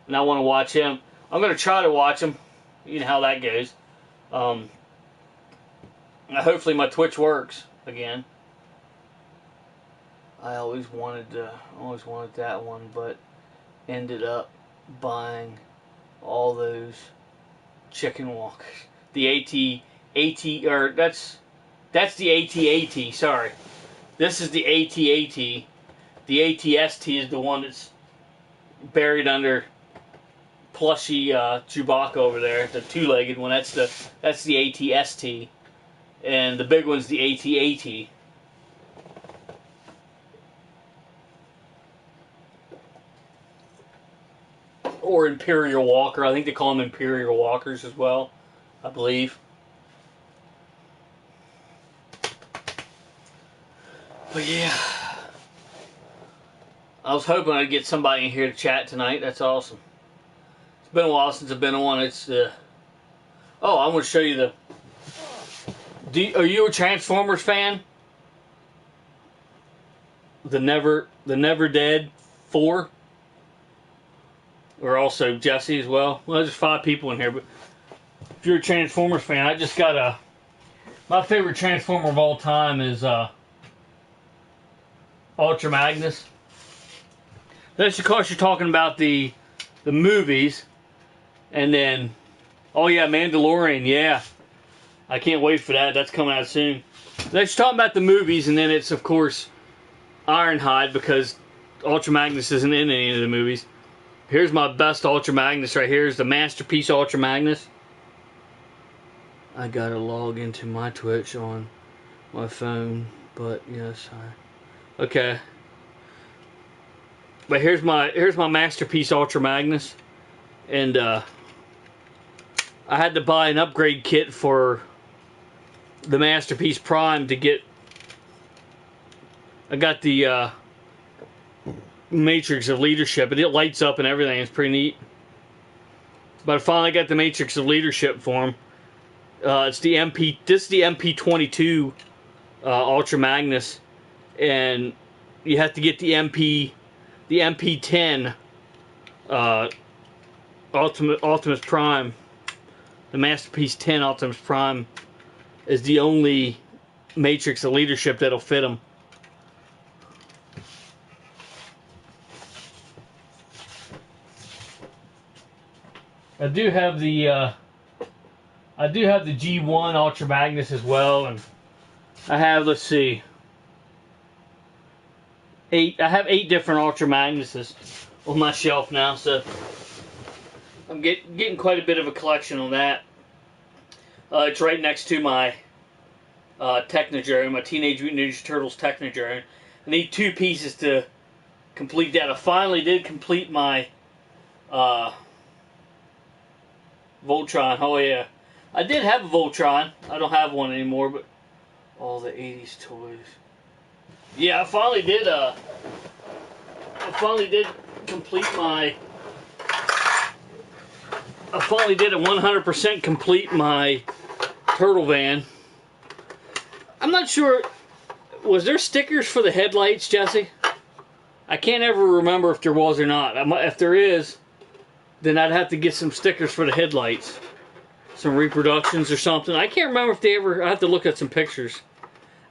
And I want to watch him. I'm going to try to watch him. You know how that goes. Hopefully my Twitch works again. I always wanted that one, but ended up buying all those chicken walkers. The or that's the AT-AT, sorry. This is the AT-AT. The AT-ST is the one that's buried under plushy Chewbacca over there, the two-legged one. That's the AT-ST. And the big one's the AT-AT. Or Imperial Walker. I think they call them Imperial Walkers as well, I believe. But yeah, I was hoping I'd get somebody in here to chat tonight. That's awesome. It's been a while since I've been on. It's oh, I want to show you are you a Transformers fan? The Never Dead 4. Or also Jesse as well. Well, there's 5 people in here, but if you're a Transformers fan, I just got my favorite Transformer of all time is Ultra Magnus. That's of course you're talking about the movies, and then oh yeah, Mandalorian, yeah. I can't wait for that. That's coming out soon. That's talking about the movies, and then it's of course Ironhide because Ultra Magnus isn't in any of the movies. Here's my best Ultra Magnus right here. Is the Masterpiece Ultra Magnus. I gotta log into my Twitch on my phone, but yes, okay. But here's my Masterpiece Ultra Magnus, and I had to buy an upgrade kit for the Masterpiece Prime to get. I got the Matrix of Leadership, and it lights up and everything. It's pretty neat. But I finally got the Matrix of Leadership for him. It's the MP. This is the MP22 Ultra Magnus, and you have to get the MP10 Optimus Prime. The Masterpiece 10 Optimus Prime is the only Matrix of Leadership that'll fit him. I do have the G1 Ultra Magnus as well, and I have, let's see, I have 8 different Ultra Magnuses on my shelf now, so I'm getting quite a bit of a collection on that. It's right next to my Technodrome, my Teenage Mutant Ninja Turtles Technodrome. I need 2 pieces to complete that. I finally did complete my Voltron. Oh yeah, I did have a Voltron. I don't have one anymore, but all the 80s toys. Yeah, I finally did complete my I finally did 100% complete my turtle van. I'm not sure, was there stickers for the headlights, Jesse? I can't ever remember if there was or not. If there is, then I'd have to get some stickers for the headlights. Some reproductions or something. I can't remember if they ever, I have to look at some pictures.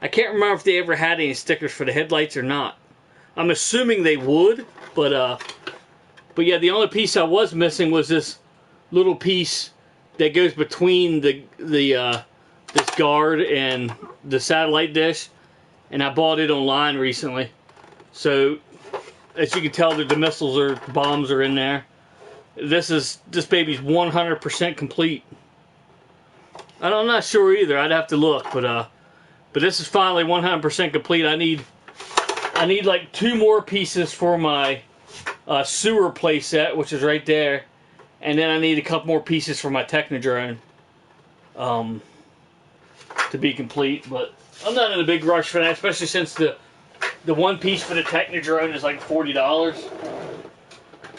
I can't remember if they ever had any stickers for the headlights or not. I'm assuming they would, but yeah, the only piece I was missing was this little piece that goes between this guard and the satellite dish, and I bought it online recently. So, as you can tell, the missiles or bombs are in there. This baby's 100% complete. I'm not sure either. I'd have to look, but this is finally 100% complete. I need like 2 more pieces for my sewer playset, which is right there, and then I need a couple more pieces for my Technodrome to be complete. But I'm not in a big rush for that, especially since the one piece for the Technodrome is like $40,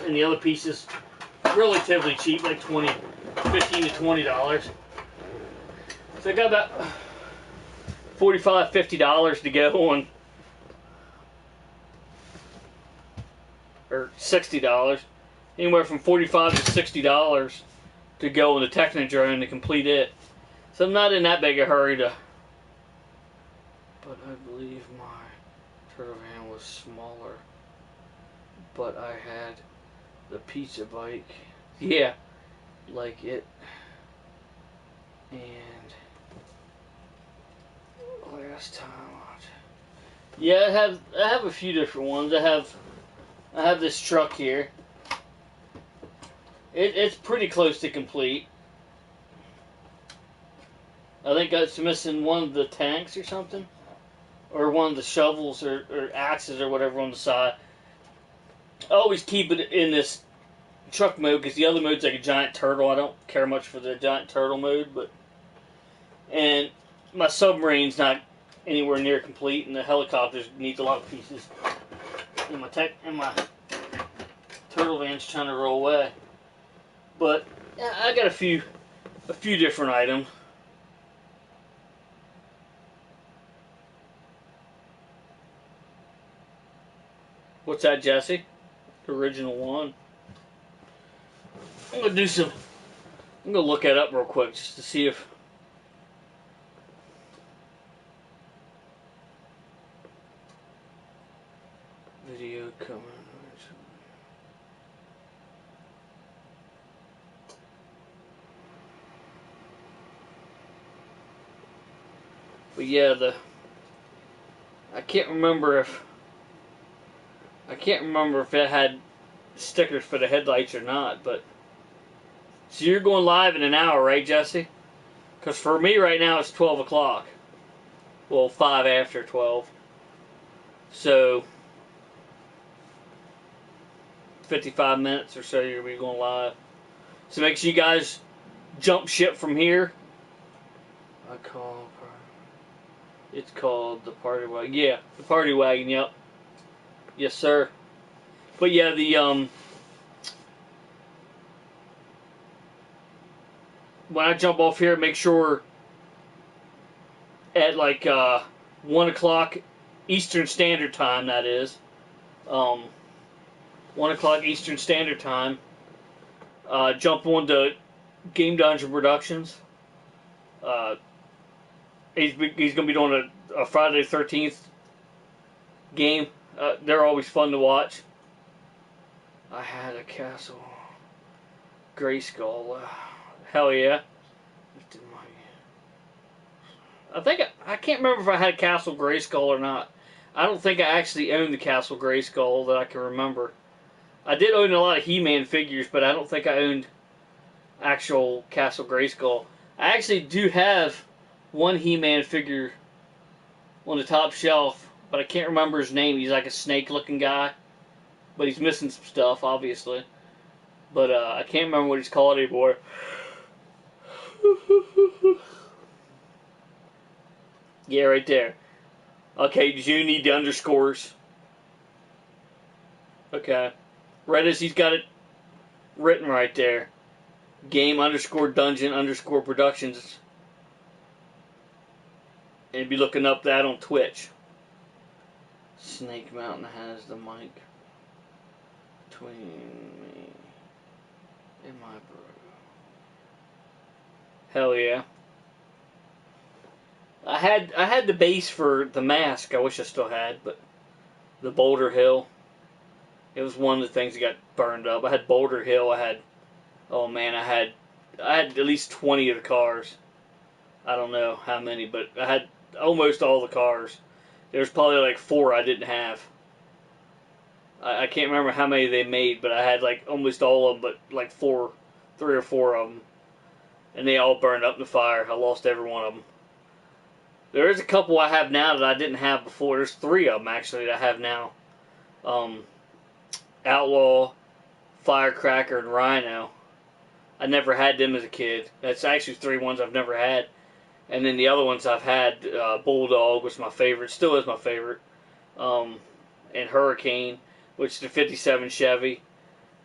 and the other piece is relatively cheap, like $15 to $20. So I got about $45, $50 to go on, or $60, anywhere from $45 to $60 to go on the Technodrome to complete it. So I'm not in that big a hurry to. But I believe my turtle van was smaller, but I had the pizza bike. Yeah, like it. And last time, yeah, I have a few different ones. I have this truck here. It's pretty close to complete. I think it's missing one of the tanks or something, or one of the shovels or axes or whatever on the side. I always keep it in this truck mode because the other mode's like a giant turtle. I don't care much for the giant turtle mode, and my submarine's not anywhere near complete, and the helicopter needs a lot of pieces. And my turtle van's trying to roll away, but yeah, I got a few different items. What's that, Jesse? The original one. I'm gonna look that up real quick just to see if video coming. But yeah, I can't remember if it had stickers for the headlights or not, but so you're going live in an hour, right, Jesse? Because for me right now it's 12 o'clock. Well, 5 after 12. So 55 minutes or so you're going to be going live. So make sure you guys jump ship from here. It's called the Party Wagon. Yeah, the Party Wagon, yep. Yes, sir. But yeah, when I jump off here, make sure at like 1 o'clock Eastern Standard Time, that is. 1 o'clock Eastern Standard Time. Jump on to Game Dungeon Productions. He's going to be doing a Friday the 13th game. They're always fun to watch. I had a Castle Grayskull. Hell yeah. I can't remember if I had a Castle Grayskull or not. I don't think I actually owned the Castle Grayskull that I can remember. I did own a lot of He-Man figures, but I don't think I owned actual Castle Grayskull. I actually do have one He-Man figure on the top shelf, but I can't remember his name. He's like a snake-looking guy, but he's missing some stuff, obviously. But I can't remember what he's called anymore. Yeah, right there. Okay, do you need the underscores? Okay. Right as he's got it written right there. Game underscore dungeon underscore productions. And be looking up that on Twitch. Snake Mountain has the mic between me and my bro. Hell yeah. I had the base for the mask. I wish I still had, but the Boulder Hill. It was one of the things that got burned up. I had Boulder Hill. I had at least 20 of the cars. I don't know how many, but I had almost all the cars. There's probably like 4 I didn't have. I can't remember how many they made, but I had like almost all of them, but like 3 or 4 of them. And they all burned up in the fire. I lost every one of them. There is a couple I have now that I didn't have before. There's 3 of them actually that I have now. Outlaw, Firecracker, and Rhino. I never had them as a kid. That's actually 3 ones I've never had. And then the other ones I've had, Bulldog was my favorite, still is my favorite. And Hurricane, which is a 57 Chevy.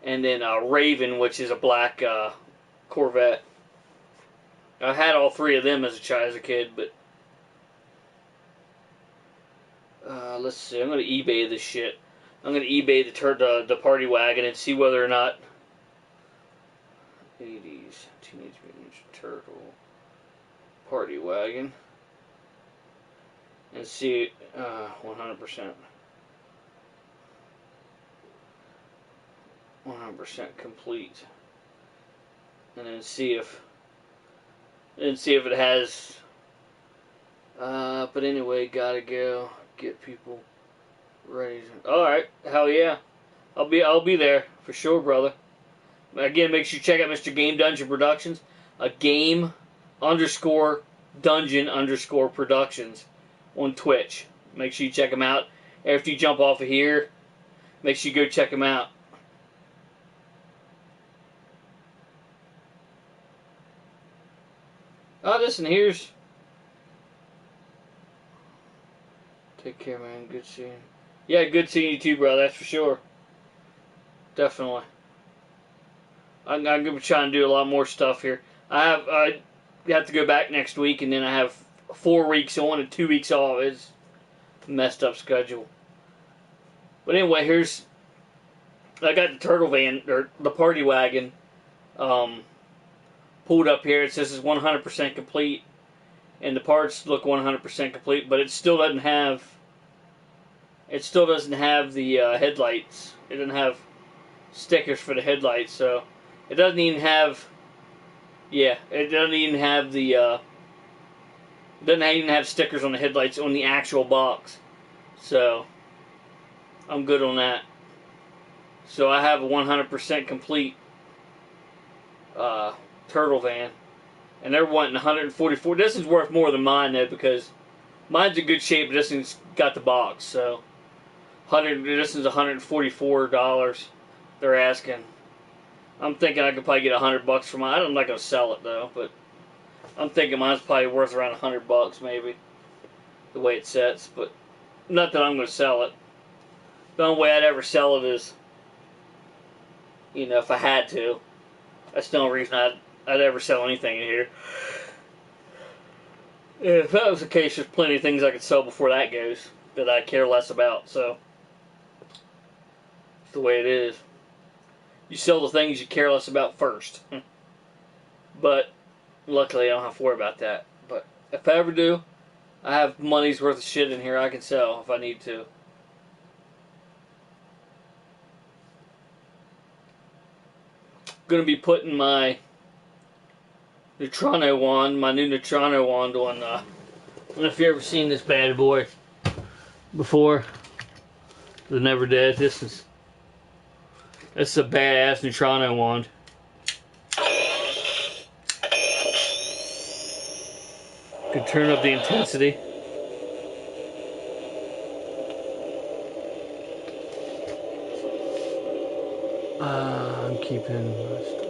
And then Raven, which is a black Corvette. I had all 3 of them as a kid, but let's see. I'm going to eBay this shit. I'm going to eBay the party wagon and see whether or not 80s Teenage Mutant Ninja Turtle party wagon and see 100% complete, and then see if it has. But anyway, gotta go get people ready. All right, hell yeah, I'll be there for sure, brother. Again, make sure you check out Mr. Game Dungeon Productions. A game underscore dungeon underscore productions on Twitch. Make sure you check them out. After you jump off of here, make sure you go check them out. Oh, listen, here's. Take care, man. Good seeing you. Yeah, good seeing you too, brother. That's for sure. Definitely. I'm going to be trying to do a lot more stuff here. I have to go back next week, and then I have 4 weeks on and 2 weeks off. It's a messed up schedule. But anyway, I got the turtle van, or the party wagon, pulled up here. It says it's 100% complete, and the parts look 100% complete, but it still doesn't have the headlights. It doesn't have stickers for the headlights, so it doesn't even have. Yeah, it doesn't even have the. Doesn't even have stickers on the headlights on the actual box, so I'm good on that. So I have a 100% complete turtle van, and they're wanting 144. This is worth more than mine though, because mine's in good shape, but this one's got the box. So this is $144. They're asking. I'm thinking I could probably get $100 for mine. I'm not gonna sell it though, but I'm thinking mine's probably worth around $100 maybe, the way it sets. But not that I'm gonna sell it. The only way I'd ever sell it is, if I had to. That's the only reason I'd ever sell anything in here. If that was the case, there's plenty of things I could sell before that goes that I care less about. So it's the way it is. You sell the things you care less about first. But luckily I don't have to worry about that. But if I ever do, I have money's worth of shit in here I can sell if I need to. Going to be putting my Neutrano wand, my new Neutrano wand on, I don't know if you've ever seen this bad boy before. The Never Dead. This is a badass Neutrano wand. Could turn up the intensity. I'm keeping my stuff.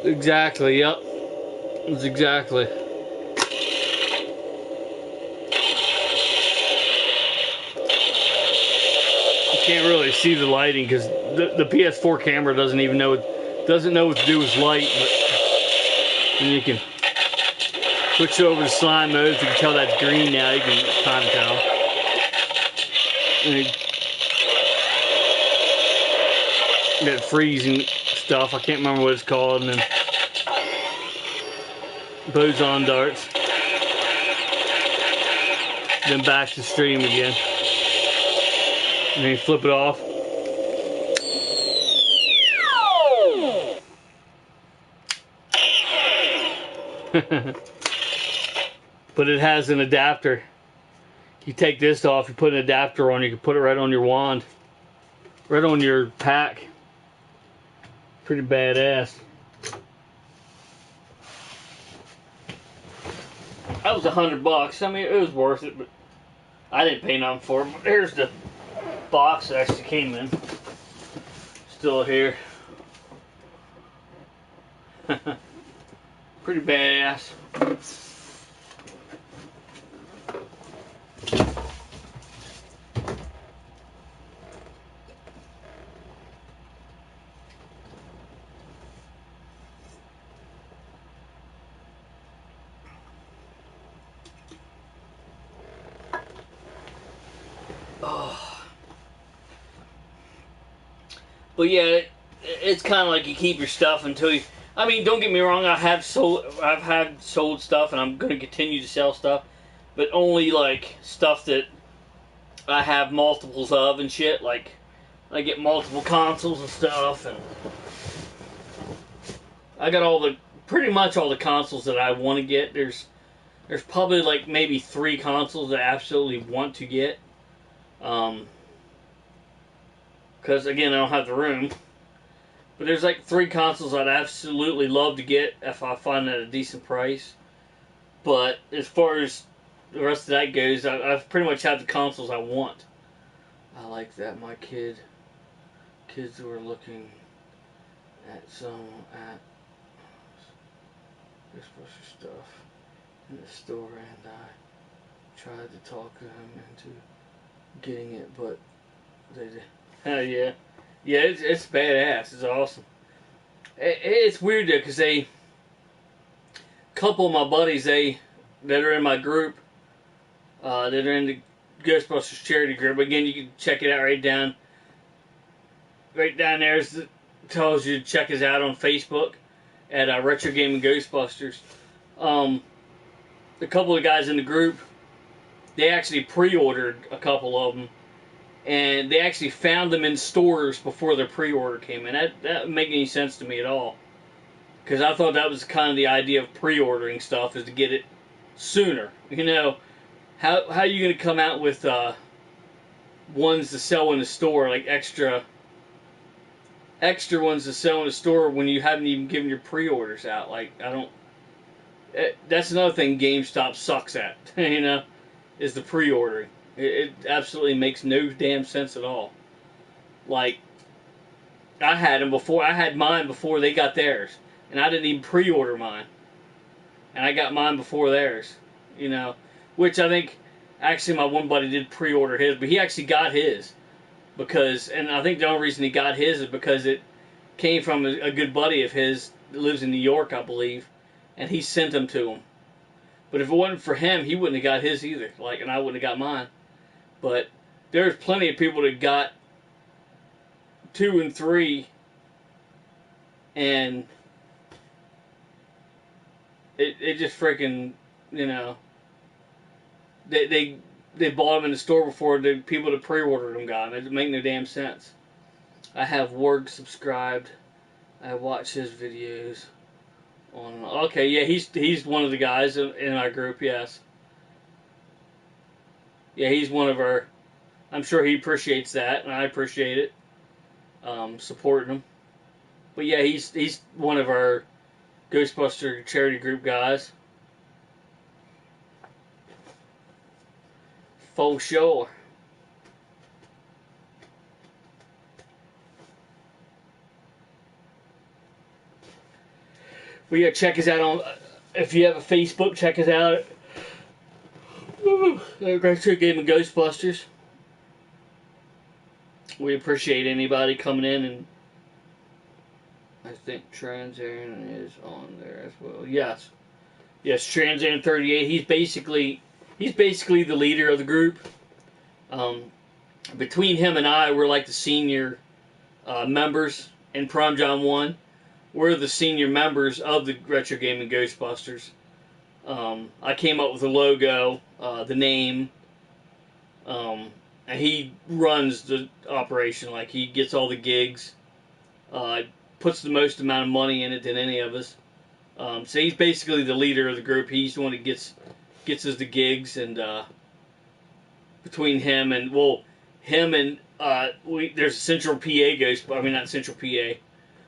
Exactly, yep. That's exactly. You can't really see the lighting because the PS4 camera doesn't know what to do with light, but and you can switch over to slime mode. If you can tell that's green now, you can kind of tell. And that freezing stuff, I can't remember what it's called, and then boson darts. Then back to stream again. And then you flip it off. But it has an adapter. You take this off, you put an adapter on, you can put it right on your wand. Right on your pack. Pretty badass. That was $100. I mean, it was worth it, but I didn't pay nothing for it. But here's the box that actually came in. Still here. Pretty badass. Oh. But yeah, it's kind of like you keep your stuff until you. I mean, don't get me wrong. I've had sold stuff, and I'm going to continue to sell stuff, but only like stuff that I have multiples of and shit. Like I get multiple consoles and stuff, and I got pretty much all the consoles that I want to get. There's probably like maybe 3 consoles that I absolutely want to get. Because again, I don't have the room. But there's like 3 consoles I'd absolutely love to get if I find it at a decent price. But as far as the rest of that goes, I've pretty much have the consoles I want. I like that my kids were looking at Ghostbuster stuff in the store, and I tried to talk them into getting it, but they did. Hell yeah. Yeah, it's badass. It's awesome. It's weird though, because a couple of my buddies, that are in my group, that are in the Ghostbusters charity group. Again, you can check it out right down there. Tells you to check us out on Facebook at Retro Gaming Ghostbusters. A couple of guys in the group, they actually pre-ordered a couple of them. And they actually found them in stores before their pre-order came in. That didn't make any sense to me at all. Because I thought that was kind of the idea of pre-ordering stuff, is to get it sooner. You know, how are you going to come out with ones to sell in the store, like extra ones to sell in the store when you haven't even given your pre-orders out? Like, that's another thing GameStop sucks at, you know, is the pre-ordering. It absolutely makes no damn sense at all. Like, I had mine before they got theirs. And I didn't even pre-order mine. And I got mine before theirs. You know, which I think, actually my one buddy did pre-order his, but he actually got his. And I think the only reason he got his is because it came from a good buddy of his that lives in New York, I believe. And he sent them to him. But if it wasn't for him, he wouldn't have got his either. And I wouldn't have got mine. But there's plenty of people that got 2 and 3, and it just freaking, you know, they bought them in the store before the people that pre-ordered them got them. It didn't make no damn sense. I have Warg subscribed. I watch his videos on. Okay, yeah, he's one of the guys in our group. Yes. Yeah, he's one of our. I'm sure he appreciates that, and I appreciate it. Supporting him. But yeah, he's one of our Ghostbuster charity group guys. For sure. But yeah, check us out on, if you have a Facebook, check us out. Retro Gaming Ghostbusters. We appreciate anybody coming in, and I think Trans Aaron is on there as well. Yes. Yes, Trans Aaron 38. He's basically the leader of the group. Between him and I, we're like the senior members in Prom John 1. We're the senior members of the Retro Gaming Ghostbusters. I came up with the logo, the name, and he runs the operation. Like, he gets all the gigs, puts the most amount of money in it than any of us. So he's basically the leader of the group. He's the one that gets us the gigs, and between him and there's a Central PA Ghost. I mean, not Central PA.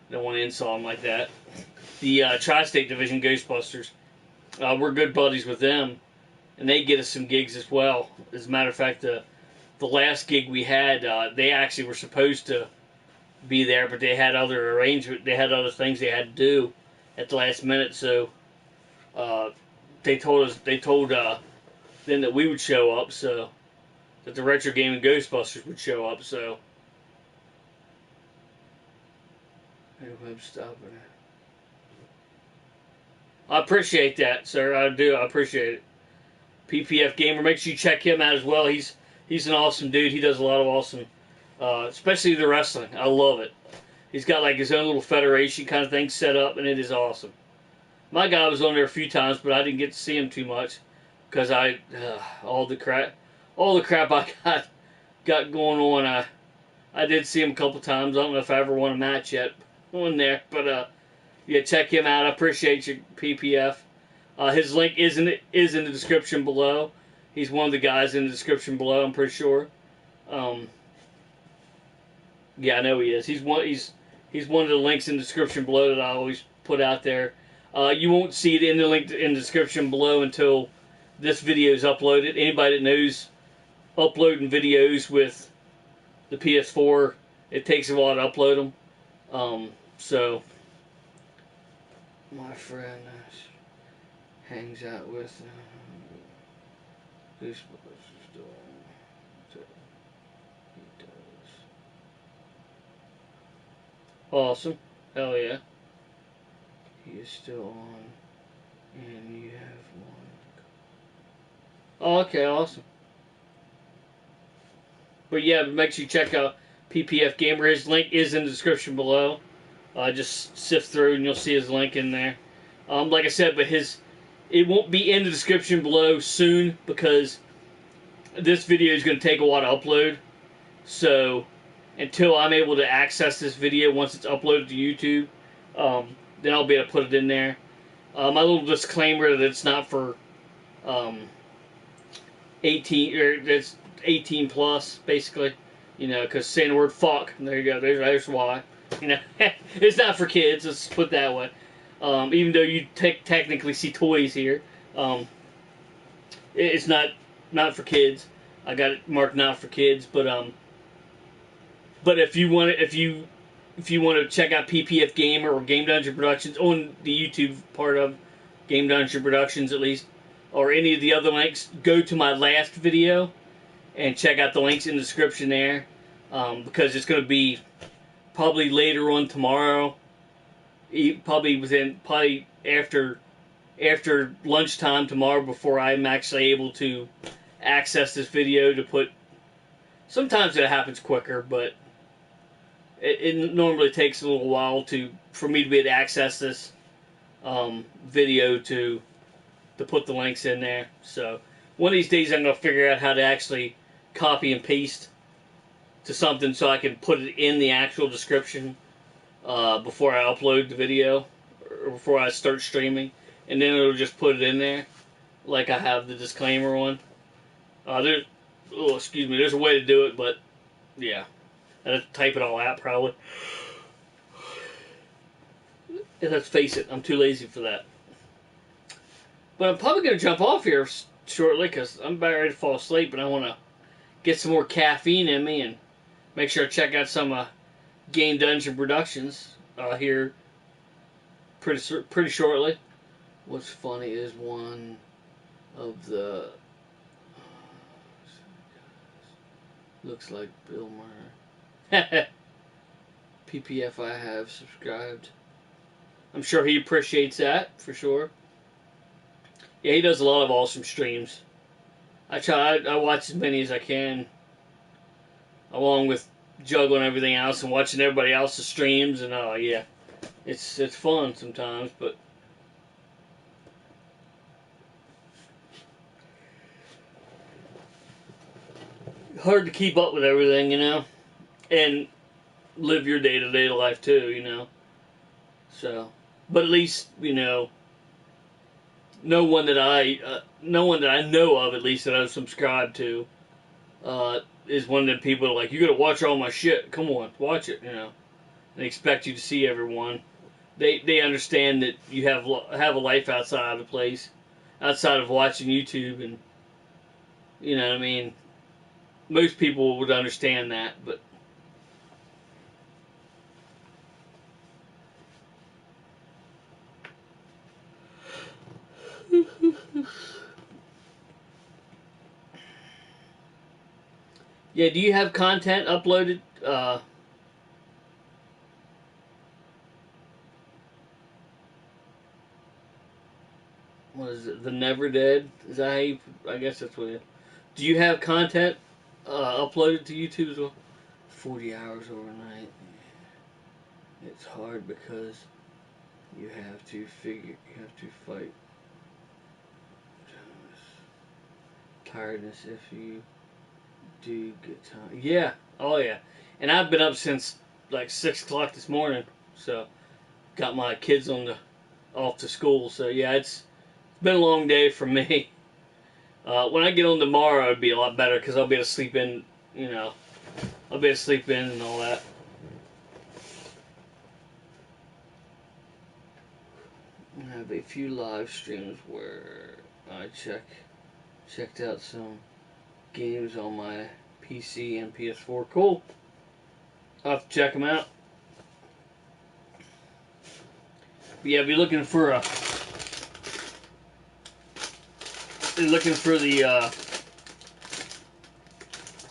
Don't want to insult him like that. The Tri-State Division Ghostbusters. We're good buddies with them, and they get us some gigs as well. As a matter of fact, the last gig we had, they actually were supposed to be there, but they had other arrangement. They had other things they had to do at the last minute. So they told them that we would show up. So that the Retro Gaming Ghostbusters would show up. So I'm stopping it. I appreciate that, sir. I do. I appreciate it. PPF Gamer, make sure you check him out as well. He's an awesome dude. He does a lot of awesome, especially the wrestling. I love it. He's got like his own little federation kind of thing set up, and it is awesome. My guy was on there a few times, but I didn't get to see him too much because all the crap I got going on. I did see him a couple times. I don't know if I ever won a match yet on there, but yeah, check him out. I appreciate you, PPF. His link is in the description below. He's one of the guys in the description below, I'm pretty sure. Yeah, I know he is. He's one of the links in the description below that I always put out there. You won't see it in the link in the description below until this video is uploaded. Anybody that knows uploading videos with the PS4, it takes a while to upload them. So my friend hangs out with Ghostbusters. He does. Awesome. Hell yeah. He is still on. And you have one. Oh, okay, awesome. But yeah, make sure you check out PPF Gamer. His link is in the description below. Just sift through and you'll see his link in there. Like I said, but it won't be in the description below soon because this video is going to take a while to upload. So until I'm able to access this video once it's uploaded to YouTube, then I'll be able to put it in there. My little disclaimer that it's not for 18 or it's 18 plus basically, you know, because saying the word fuck, there you go, there's why. You know, it's not for kids. Let's put it that way. Even though you technically see toys here, it's not for kids. I got it marked not for kids, but if you want to check out PPF Gamer or Game Dungeon Productions on the YouTube part of Game Dungeon Productions at least, or any of the other links, go to my last video and check out the links in the description there, because it's going to be probably later on tomorrow, probably after lunchtime tomorrow, before I'm actually able to access this video to put. Sometimes it happens quicker, but it normally takes a little while for me to be able to access this video to put the links in there. So one of these days I'm going to figure out how to actually copy and paste to something so I can put it in the actual description before I upload the video or before I start streaming, and then it'll just put it in there like I have the disclaimer on. There's a way to do it, but yeah, I have to type it all out probably. And let's face it, I'm too lazy for that. But I'm probably going to jump off here shortly because I'm about ready to fall asleep, and I want to get some more caffeine in me and make sure I check out some Game Dungeon Productions here pretty shortly. What's funny is one of the looks like Bill Murray. PPF I have subscribed. I'm sure he appreciates that for sure. Yeah, he does a lot of awesome streams. I watch as many as I can, along with juggling everything else and watching everybody else's streams, and yeah, it's fun sometimes, but hard to keep up with everything, you know, and live your day-to-day life too, you know. So, but at least no one that I know of, at least that I've subscribed to, is one of the people that like, you gotta watch all my shit. Come on, watch it, you know. They expect you to see everyone. They understand that you have a life outside of the place, outside of watching YouTube, and you know what I mean. Most people would understand that, but yeah, do you have content uploaded? What is it? The Never Dead? Is that how you? I guess that's what it is. Do you have content uploaded to YouTube as well? 40 hours overnight. It's hard because you have to fight tiredness if you do get time. Yeah, oh yeah. And I've been up since like 6 o'clock this morning, so got my kids off to school. So yeah, it's been a long day for me. When I get on tomorrow, it'll be a lot better because I'll be able to sleep in, you know. I'll be able to sleep in and all that. I have a few live streams where I checked out some games on my PC and PS4. Cool. I'll have to check them out. But yeah, be looking for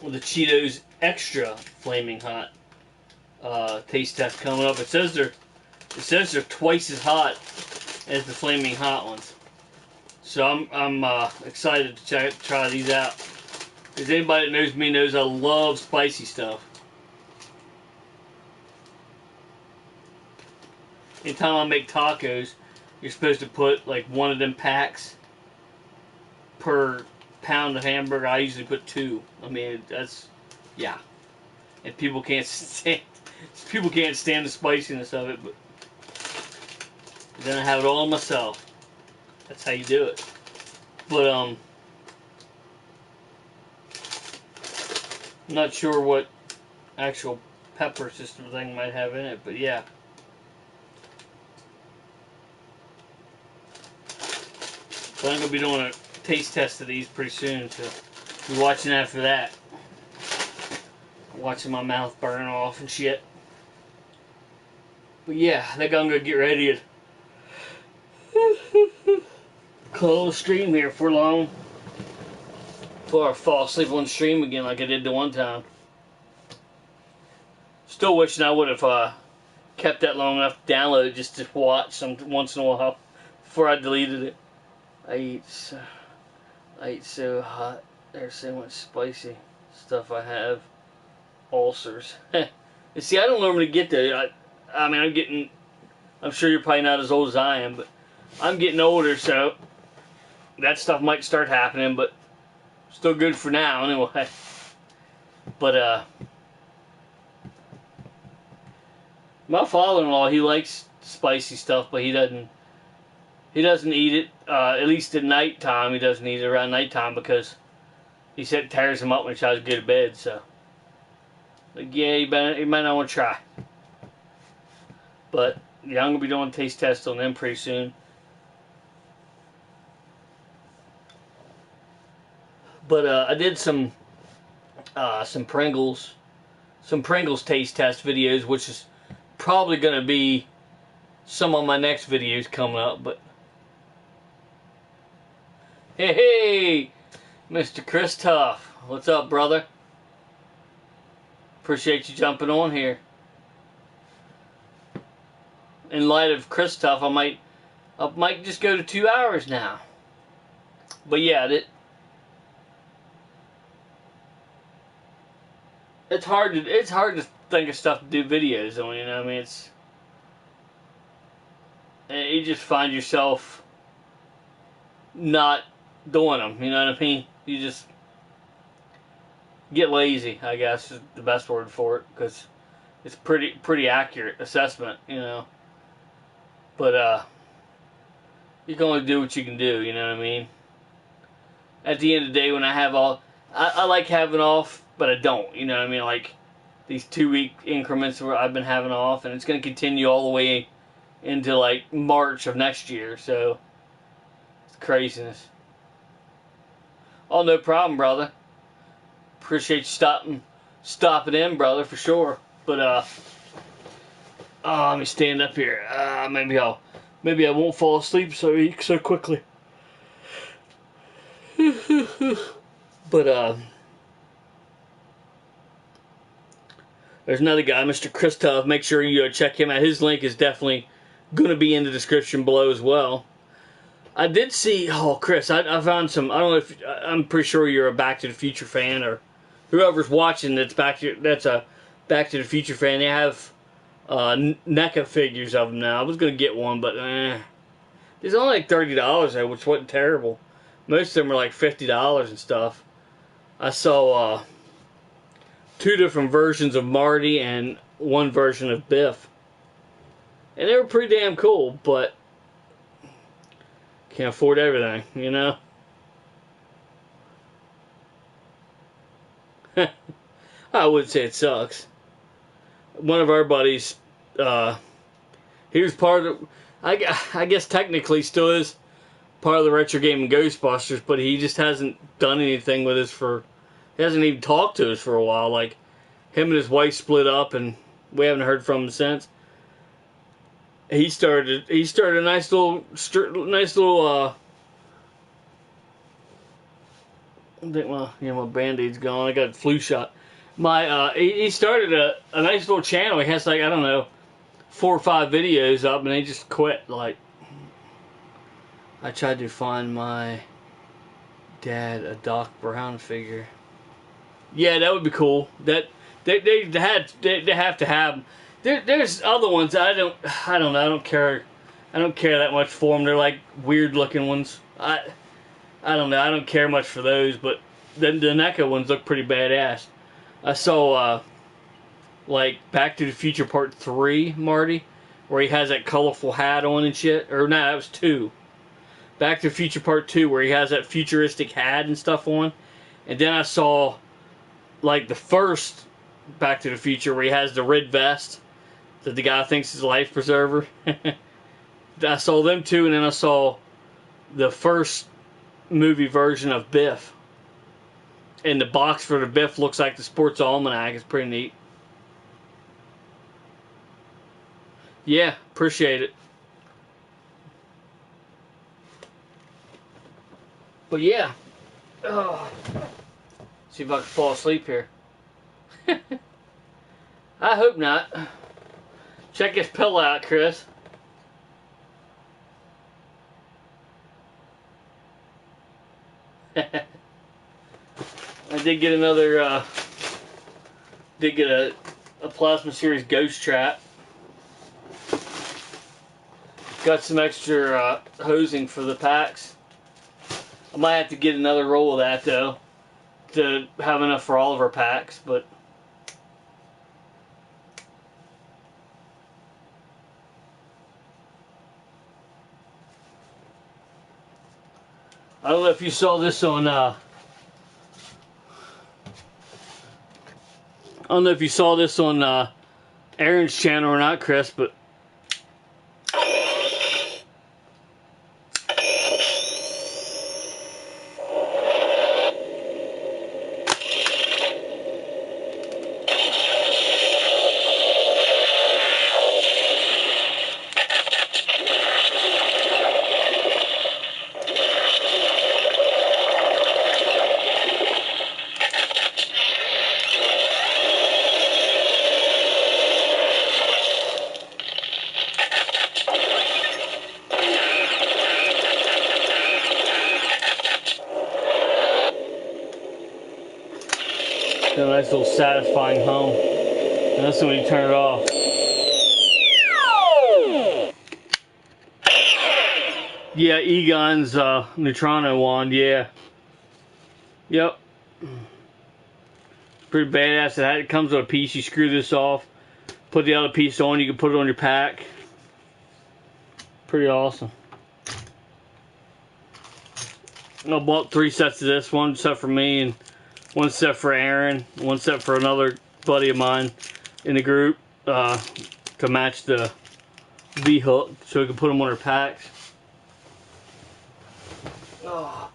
the Cheetos Extra Flaming Hot taste test coming up. It says they're twice as hot as the Flaming Hot ones. So I'm excited to try these out. Because anybody that knows me knows I love spicy stuff. Anytime I make tacos, you're supposed to put like one of them packs per pound of hamburger. I usually put 2. I mean, that's, yeah. And people can't stand the spiciness of it, but then I have it all myself. That's how you do it. But I'm not sure what actual pepper system thing might have in it, but yeah. So I'm gonna be doing a taste test of these pretty soon, so be watching out for that. Watching my mouth burn off and shit. But yeah, I think I'm gonna get ready to close the stream here for long. Before I fall asleep on the stream again like I did the one time. Still wishing I would have kept that long enough to download just to watch once in a while before I deleted it. I eat so hot. There's so much spicy stuff I have. Ulcers. You see, I don't normally get that. I mean, I'm sure you're probably not as old as I am, but I'm getting older, so that stuff might start happening, but still good for now anyway. But my father-in-law, he likes spicy stuff, but he doesn't eat it, at least at night time. He doesn't eat it around nighttime because he said it tears him up when he tries to go to bed, so. Like, yeah, you might not want to try. But, yeah, I'm going to be doing a taste test on them pretty soon. But, I did some Pringles taste test videos, which is probably going to be some of my next videos coming up. But hey, Mr. Chris Tuff, what's up, brother? Appreciate you jumping on here. In light of Chris Tuff, I might just go to 2 hours now. But yeah, it's hard to think of stuff to do videos on. You know, I mean, you just find yourself not doing them. You know what I mean? You just get lazy, I guess is the best word for it, because it's pretty accurate assessment, you know. But you can only do what you can do, you know what I mean? At the end of the day, when I have I like having off, but I don't, you know what I mean? Like these 2-week increments where I've been having off, and it's going to continue all the way into like March of next year, so it's craziness. Oh, no problem, brother. Appreciate you stopping in, brother, for sure. But let me stand up here. Maybe I won't fall asleep so quickly. But there's another guy, Mr. Chris Tuff. Make sure you check him out. His link is definitely going to be in the description below as well. I did see, Chris, I found some, I don't know if, I'm pretty sure you're a Back to the Future fan, or whoever's watching that's a Back to the Future fan. They have NECA figures of them now. I was going to get one, but there's only like $30 though, which wasn't terrible. Most of them are like $50 and stuff. I saw 2 different versions of Marty and 1 version of Biff. And they were pretty damn cool, but can't afford everything, you know? I would say it sucks. One of our buddies, he was part of, I guess technically still is part of the Retro Gaming Ghostbusters, but he just hasn't done anything with us he hasn't even talked to us for a while. Like, him and his wife split up, and we haven't heard from him since. He started a nice little I think my Band-Aid's gone. I got a flu shot. He started a nice little channel. He has like, I don't know, 4 or 5 videos up, and they just quit. Like, I tried to find my dad a Doc Brown figure. Yeah, that would be cool. That they have to have. There's other ones I don't know. I don't care that much for them. They're like weird looking ones. I don't know. I don't care much for those, but the NECA ones look pretty badass. I saw like Back to the Future Part 3 Marty, where he has that colorful hat on and shit. Or no, that was 2. Back to the Future Part 2, where he has that futuristic hat and stuff on. And then I saw like the first Back to the Future, where he has the red vest that the guy thinks is a life preserver. I saw them 2, and then I saw the first movie version of Biff. And the box for the Biff looks like the Sports Almanac. It's pretty neat. Yeah, appreciate it. But yeah. Oh. See if I can fall asleep here. I hope not. Check his pillow out, Chris. I did get another, did get a Plasma Series Ghost Trap. Got some extra hosing for the packs. I might have to get another roll of that though, to have enough for all of our packs, but I don't know if you saw this on I don't know if you saw this on Aaron's channel or not, Chris, but a nice little satisfying hum. And that's when you turn it off. Yeah, Egon's Neutrino wand, yeah. Yep. Pretty badass. It comes with a piece. You screw this off, put the other piece on, you can put it on your pack. Pretty awesome. I bought 3 sets of this. One set for me, and one set for Aaron, one set for another buddy of mine in the group to match the V-hook so we can put them on our packs. Oh.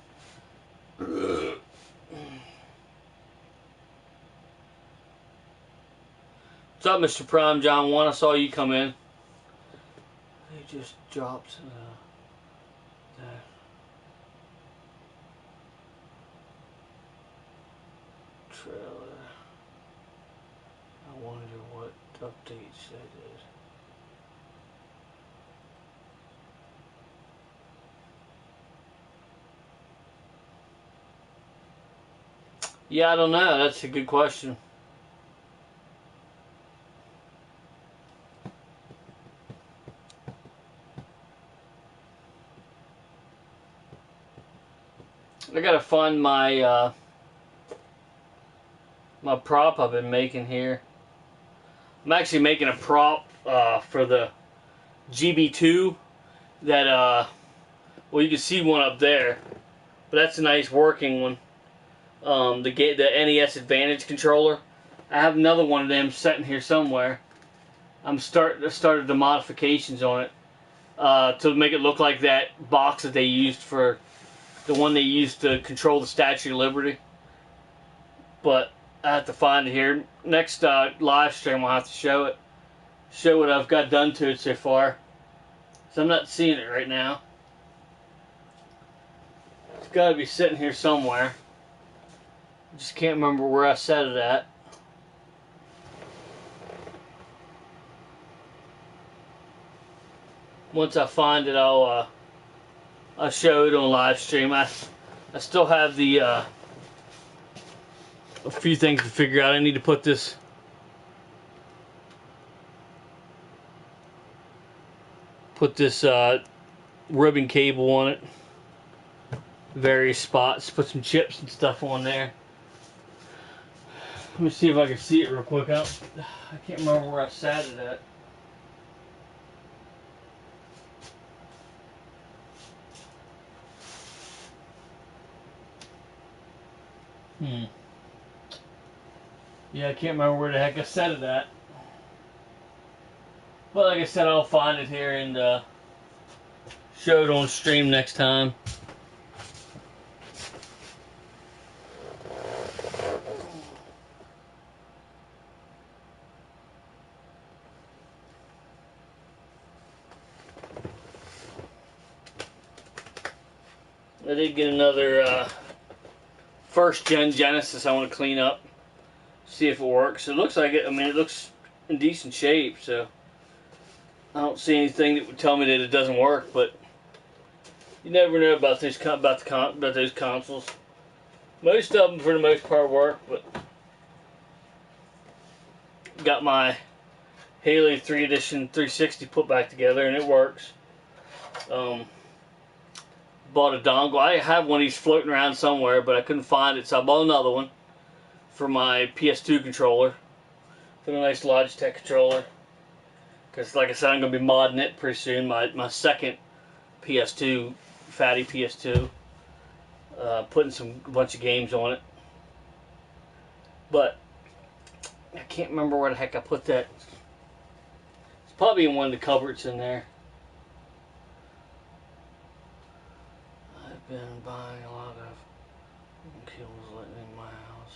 What's up, Mr. Prime John 1? I saw you come in. He just dropped that. Trailer. I wonder what updates that is. Yeah, I don't know. That's a good question. I gotta find my my prop I've been making here. I'm actually making a prop for the GB2 that well, you can see one up there, but that's a nice working one. The NES Advantage controller. I have another one of them sitting here somewhere. I started the modifications on it to make it look like that box that they used for the one they used to control the Statue of Liberty. But I have to find it here. Next live stream I'll have to show it. Show what I've got done to it so far. So I'm not seeing it right now. It's got to be sitting here somewhere. I just can't remember where I set it at. Once I find it, I'll show it on live stream. I still have the a few things to figure out. I need to put this ribbon cable on it, various spots, put some chips and stuff on there. Let me see if I can see it real quick. I can't remember where I sat it at. Yeah, I can't remember where the heck I set it at. But like I said, I'll find it here and show it on stream next time. I did get another first gen Genesis I want to clean up, see if it works. It looks like it. I mean, it looks in decent shape, so I don't see anything that would tell me that it doesn't work. But you never know about those consoles. Most of them, for the most part, work. But got my Halo 3 Edition 360 put back together, and it works. Bought a dongle. I have one of these floating around somewhere, but I couldn't find it, so I bought another one for my PS2 controller. For a nice Logitech controller. Because, like I said, I'm going to be modding it pretty soon. My second PS2, fatty PS2. Putting a bunch of games on it. But I can't remember where the heck I put that. It's probably in one of the cupboards in there. I've been buying a lot of kills lately in my house.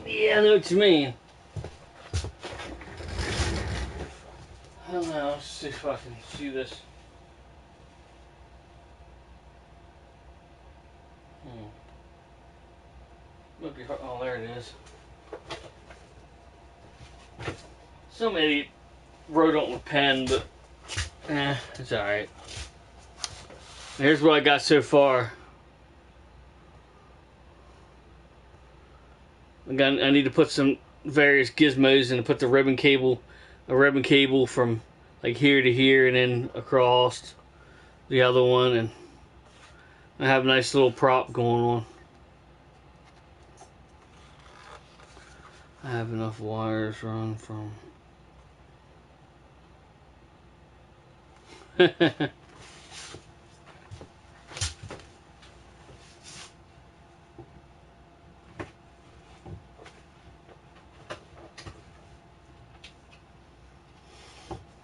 Yeah, I know what you mean. I don't know, let's see if I can see this. Might be hard. Oh, there it is. Some idiot wrote on with a pen, but it's alright. Here's what I got so far. I need to put some various gizmos in to put the a ribbon cable from like here to here and then across the other one, and I have a nice little prop going on. I have enough wires run from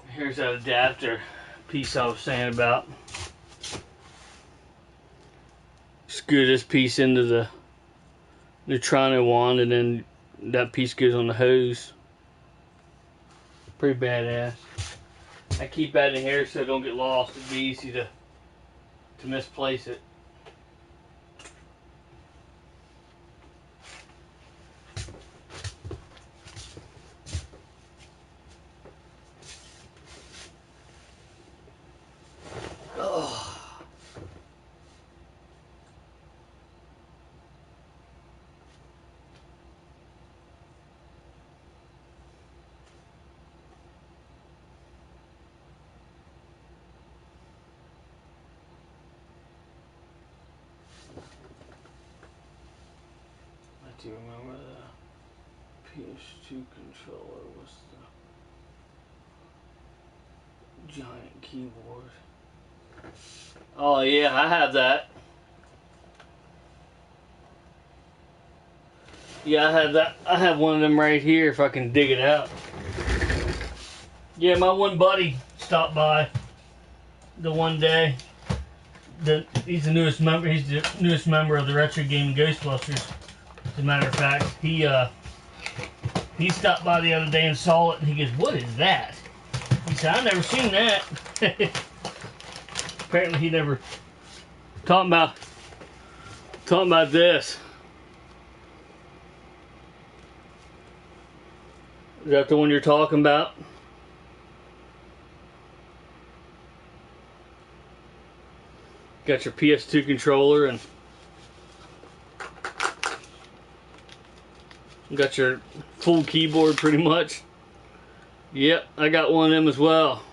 here's that adapter piece I was saying about. Screw this piece into the neutrino wand, and then that piece goes on the hose. Pretty badass. I keep that in here so it don't get lost. It'd be easy to misplace it. Do you remember the PS2 controller was the giant keyboard? Oh yeah, I have that. Yeah, I have that. I have one of them right here if I can dig it out. Yeah, my one buddy stopped by the one day. He's the newest member. He's the newest member of the Retro Gaming Ghostbusters. As a matter of fact, he stopped by the other day and saw it, and he goes, "What is that?" He said, "I've never seen that." Apparently, he never talking about this. Is that the one you're talking about? Got your PS2 controller and got your full keyboard pretty much. Yep, I got one of them as well.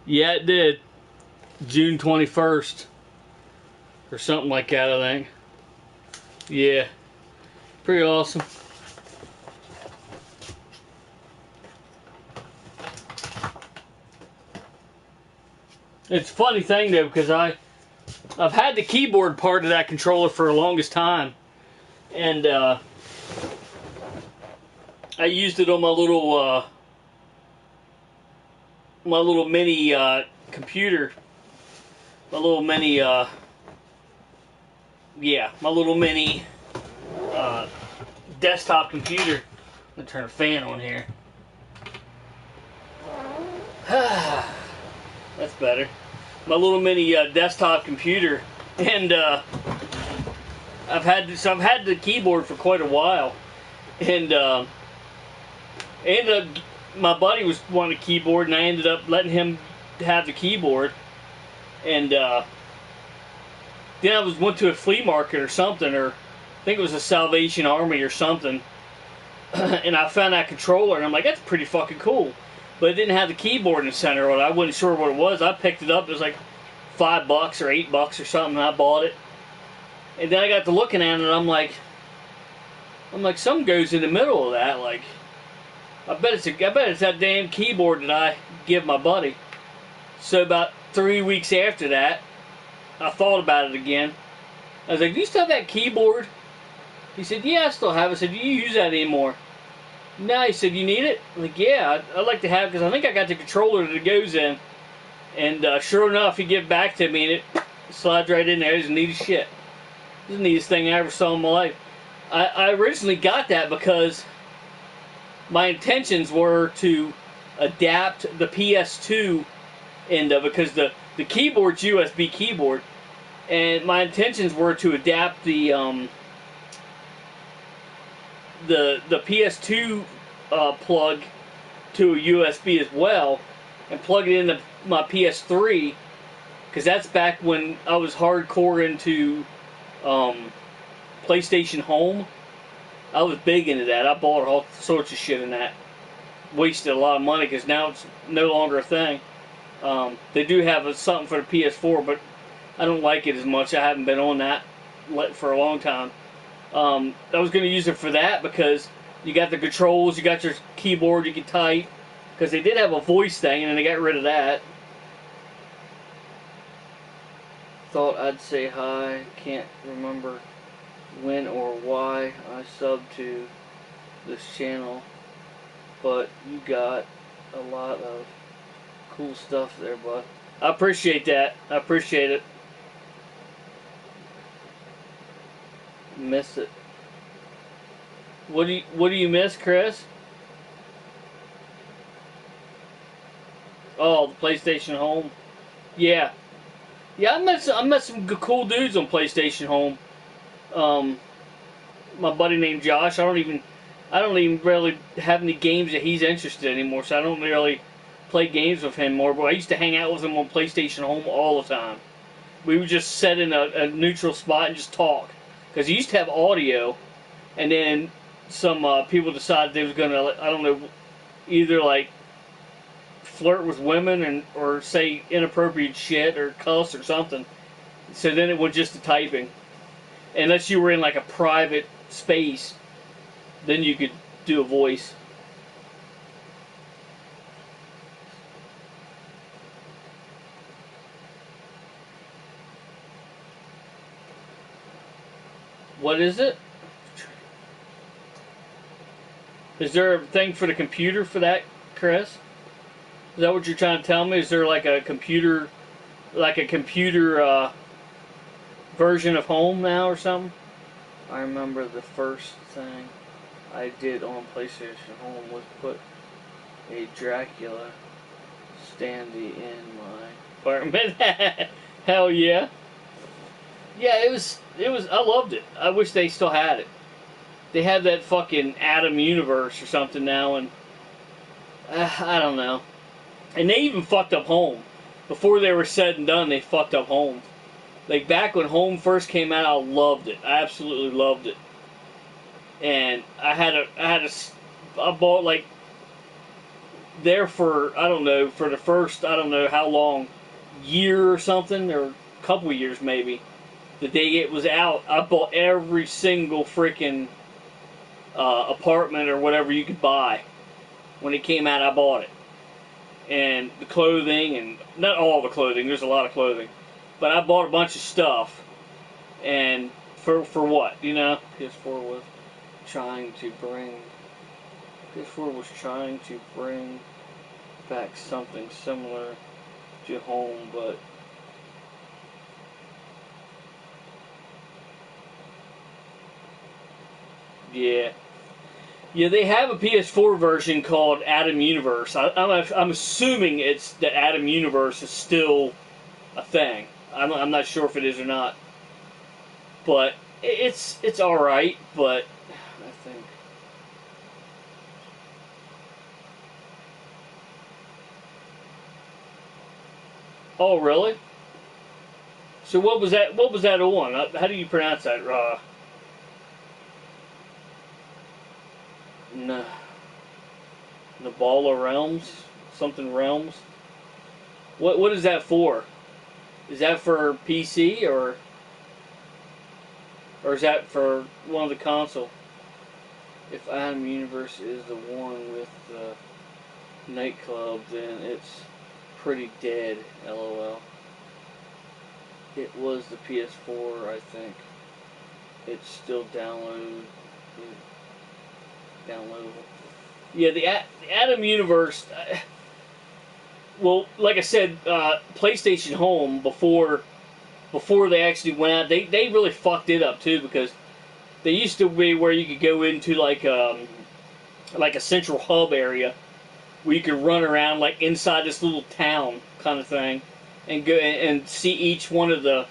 Yeah, it did. June 21st. Or something like that, I think. Yeah. Pretty awesome. It's a funny thing though, because I've had the keyboard part of that controller for the longest time, and I used it on my little mini computer, my little mini desktop computer. I'm gonna turn a fan on here. That's better. My little mini desktop computer, and I've had the keyboard for quite a while, and ended up, my buddy was wanting a keyboard, and I ended up letting him have the keyboard, and then I went to a flea market or something, or I think it was a Salvation Army or something, and I found that controller, and I'm like, that's pretty fucking cool. But it didn't have the keyboard in the center of it. I wasn't sure what it was. I picked it up. It was like $5 or $8 or something, and I bought it. And then I got to looking at it, and I'm like, something goes in the middle of that. Like, I bet it's that damn keyboard that I give my buddy. So about 3 weeks after that, I thought about it again. I was like, do you still have that keyboard? He said, yeah, I still have it. I said, do you use that anymore? No, he said, you need it? I'm like, yeah, I'd like to have it, because I think I got the controller that it goes in. And sure enough, he gave it back to me, and it slides right in there. It's neat as shit. It's the neatest thing I ever saw in my life. I originally got that because my intentions were to adapt the PS2 end of it, because the keyboard's USB keyboard. And my intentions were to adapt the PS2 plug to a USB as well, and plug it into my PS3, because that's back when I was hardcore into PlayStation Home. I was big into that. I bought all sorts of shit in that. Wasted a lot of money because now it's no longer a thing. They do have something for the PS4, but I don't like it as much. I haven't been on that for a long time. I was going to use it for that because you got the controls, you got your keyboard, you can type. Because they did have a voice thing, and then they got rid of that. Thought I'd say hi. Can't remember when or why I subbed to this channel. But you got a lot of cool stuff there, bud. I appreciate that. I appreciate it. Miss it. What do you miss, Chris? Oh, the PlayStation Home. Yeah. Yeah, I met some cool dudes on PlayStation Home. My buddy named Josh. I don't even really have any games that he's interested in anymore, so I don't really play games with him more. But I used to hang out with him on PlayStation Home all the time. We would just sit in a neutral spot and just talk. Because he used to have audio, and then some people decided they was gonna, I don't know, either like flirt with women or say inappropriate shit or cuss or something. So then it went just to typing. Unless you were in like a private space, then you could do a voice. What is it? Is there a thing for the computer for that, Chris? Is that what you're trying to tell me? Is there like a computer version of Home now or something? I remember the first thing I did on PlayStation Home was put a Dracula standee in my apartment. Hell yeah. Yeah, it was, I loved it. I wish they still had it. They have that fucking Atom Universe or something now, and I don't know. And they even fucked up Home. Before they were said and done, they fucked up Home. Like, back when Home first came out, I loved it. I absolutely loved it. And I bought, like, there for, I don't know, for the first, I don't know how long, year or something, or a couple years maybe, the day it was out, I bought every single freaking apartment or whatever you could buy. When it came out, I bought it. And the clothing, and not all the clothing, there's a lot of clothing, but I bought a bunch of stuff. And for what, you know? PS4 was trying to bring back something similar to Home, but yeah. Yeah, they have a PS4 version called Atom Universe. I'm assuming it's the Atom Universe is still a thing. I'm not sure if it is or not. But it's alright, but I think... Oh, really? So what was that on? How do you pronounce that? No. Nabala Realms? Something Realms? What is that for? Is that for PC or is that for one of the console? If Atom Universe is the one with the nightclub, then it's pretty dead, LOL. It was the PS4, I think. It's still downloadable. Yeah, the Atom Universe. Well, like I said, PlayStation Home before they actually went out, they really fucked it up too, because they used to be where you could go into like a central hub area where you could run around like inside this little town kind of thing, and go and see each one of the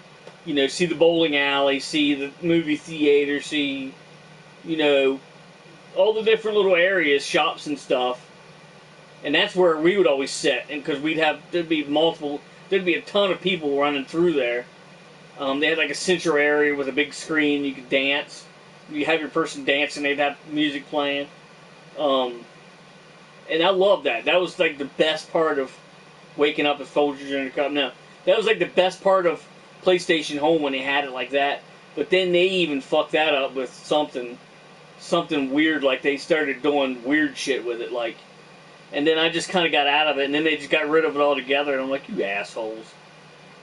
you know, see the bowling alley, see the movie theater, see, you know, all the different little areas, shops and stuff. And that's where we would always sit, and because there'd be a ton of people running through there. They had like a central area with a big screen. You could dance. You have your person dancing. They'd have music playing. And I loved that. That was like the best part of waking up with Folgers in a cup. No, that was like the best part of PlayStation Home when they had it like that. But then they even fucked that up with something weird. Like they started doing weird shit with it. Like, and then I just kind of got out of it. And then they just got rid of it altogether. And I'm like, you assholes.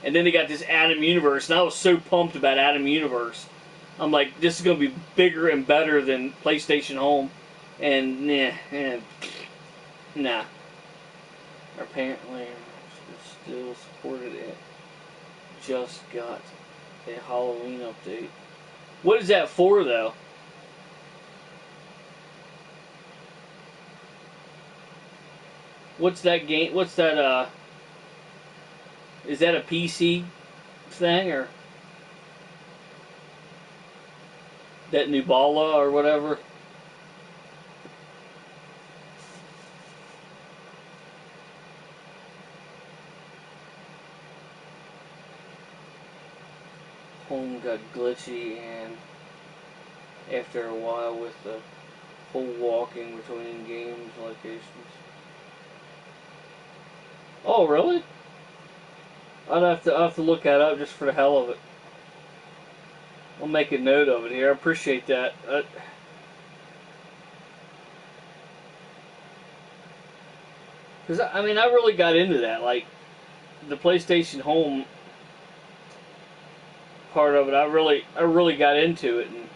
And then they got this Atom Universe, and I was so pumped about Atom Universe. I'm like, this is going to be bigger and better than PlayStation Home. And, nah. Apparently, still supported it. Just got a Halloween update. What is that for, though? What's that game? What's that, is that a PC thing, or that Nubala or whatever? Home got glitchy, and after a while with the whole walking between games locations. Oh, really? I'll have to look that up just for the hell of it. I'll make a note of it here. I appreciate that. Because, I mean, I really got into that. Like, the PlayStation Home part of it, I really got into it. And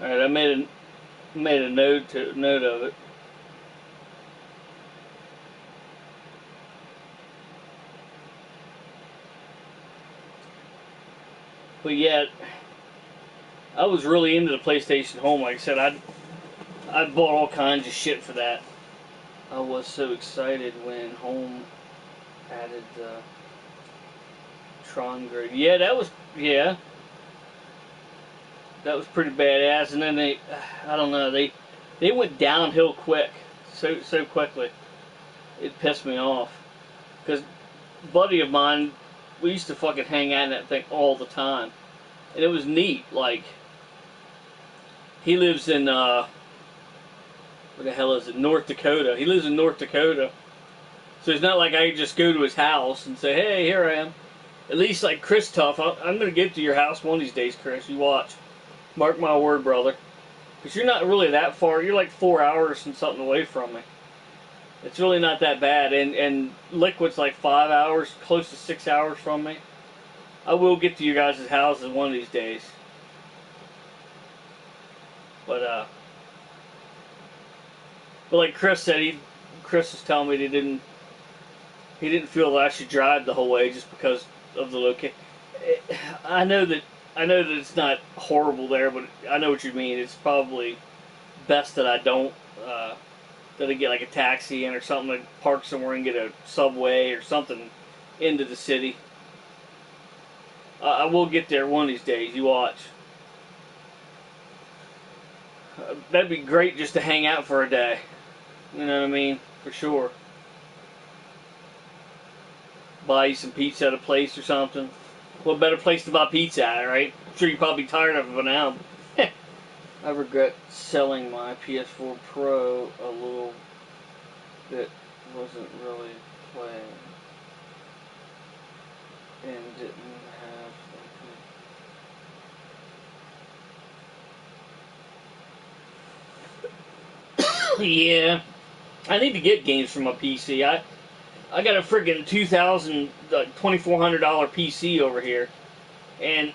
alright, I made a note of it. But yet, I was really into the PlayStation Home. Like I said, I bought all kinds of shit for that. I was so excited when Home added the Tron Grade. Yeah, that was pretty badass. And then I don't know, they went downhill quick, so quickly. It pissed me off because a buddy of mine, we used to fucking hang out in that thing all the time, and it was neat. Like, he lives in where the hell is it? North Dakota. He lives in North Dakota, so it's not like I could just go to his house and say, "Hey, here I am." At least like Chris Tuff, I'm gonna get to your house one of these days, Chris. You watch. Mark my word, brother. Because you're not really that far. You're like 4 hours and something away from me. It's really not that bad. And Liquid's like 5 hours, close to 6 hours from me. I will get to you guys' houses one of these days. But like Chris said, Chris was telling me he didn't feel that I should drive the whole way just because of the location. I know that it's not horrible there, but I know what you mean. It's probably best that I don't, that I get like a taxi in or something, like park somewhere and get a subway or something into the city. I will get there one of these days, you watch. That'd be great just to hang out for a day. You know what I mean? For sure. Buy you some pizza at a place or something. What better place to buy pizza at, right? I'm sure you're probably tired of it by now. I regret selling my PS4 Pro a little bit. Wasn't really playing. And didn't have... Yeah. I need to get games for my PC. I got a friggin' $2,400 PC over here, and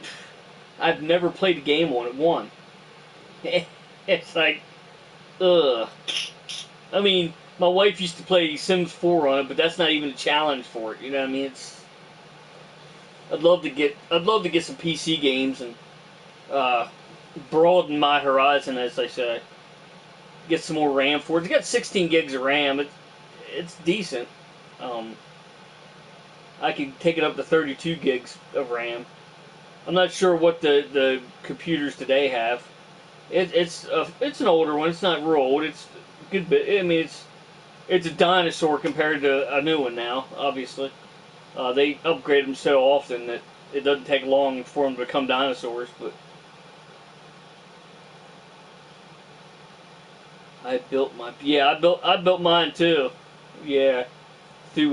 I've never played a game on it. One. It's like, ugh. I mean, my wife used to play Sims 4 on it, but that's not even a challenge for it. You know what I mean? I'd love to get some PC games and broaden my horizon, as they say. Get some more RAM for it. It's got 16 gigs of RAM. It's decent. I could take it up to 32 gigs of RAM. I'm not sure what the computers today have. It's an older one. It's not real old. It's a good bit. I mean, it's a dinosaur compared to a new one now. Obviously, they upgrade them so often that it doesn't take long for them to become dinosaurs. But I built mine too. Yeah, through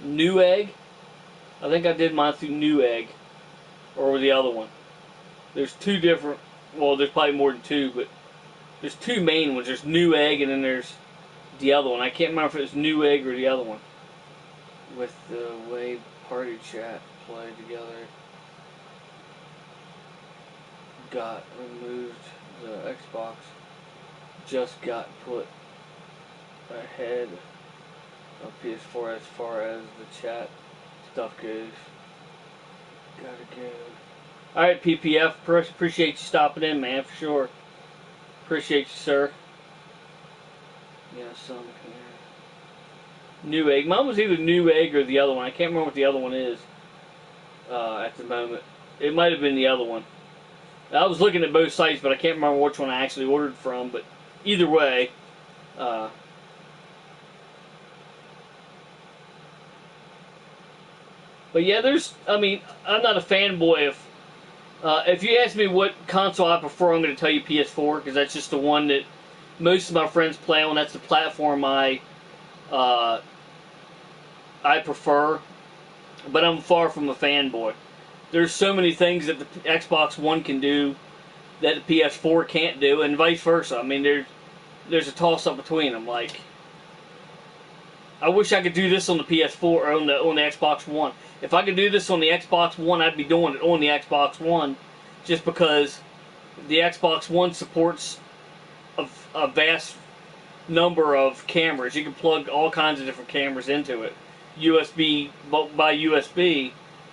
Newegg. I think I did mine through Newegg, or the other one. There's two different. Well, there's probably more than two, but there's two main ones. There's Newegg, and then there's the other one. I can't remember if it was Newegg or the other one. With the way party chat play together, got removed. The Xbox just got put ahead of PS4 as far as the chat stuff goes. Gotta go. Alright, PPF, appreciate you stopping in, man, for sure. Appreciate you, sir. Yeah, some here. Newegg. Mine was either Newegg or the other one. I can't remember what the other one is at the moment. It might have been the other one. I was looking at both sites, but I can't remember which one I actually ordered from. But either way, but yeah, I mean, I'm not a fanboy of. If you ask me what console I prefer, I'm going to tell you PS4 because that's just the one that most of my friends play on. That's the platform I prefer. But I'm far from a fanboy. There's so many things that the Xbox One can do that the PS4 can't do, and vice versa. I mean, there's a toss-up between them. Like, I wish I could do this on the PS4 or on the Xbox One. If I could do this on the Xbox One, I'd be doing it on the Xbox One, just because the Xbox One supports a vast number of cameras. You can plug all kinds of different cameras into it, USB by USB,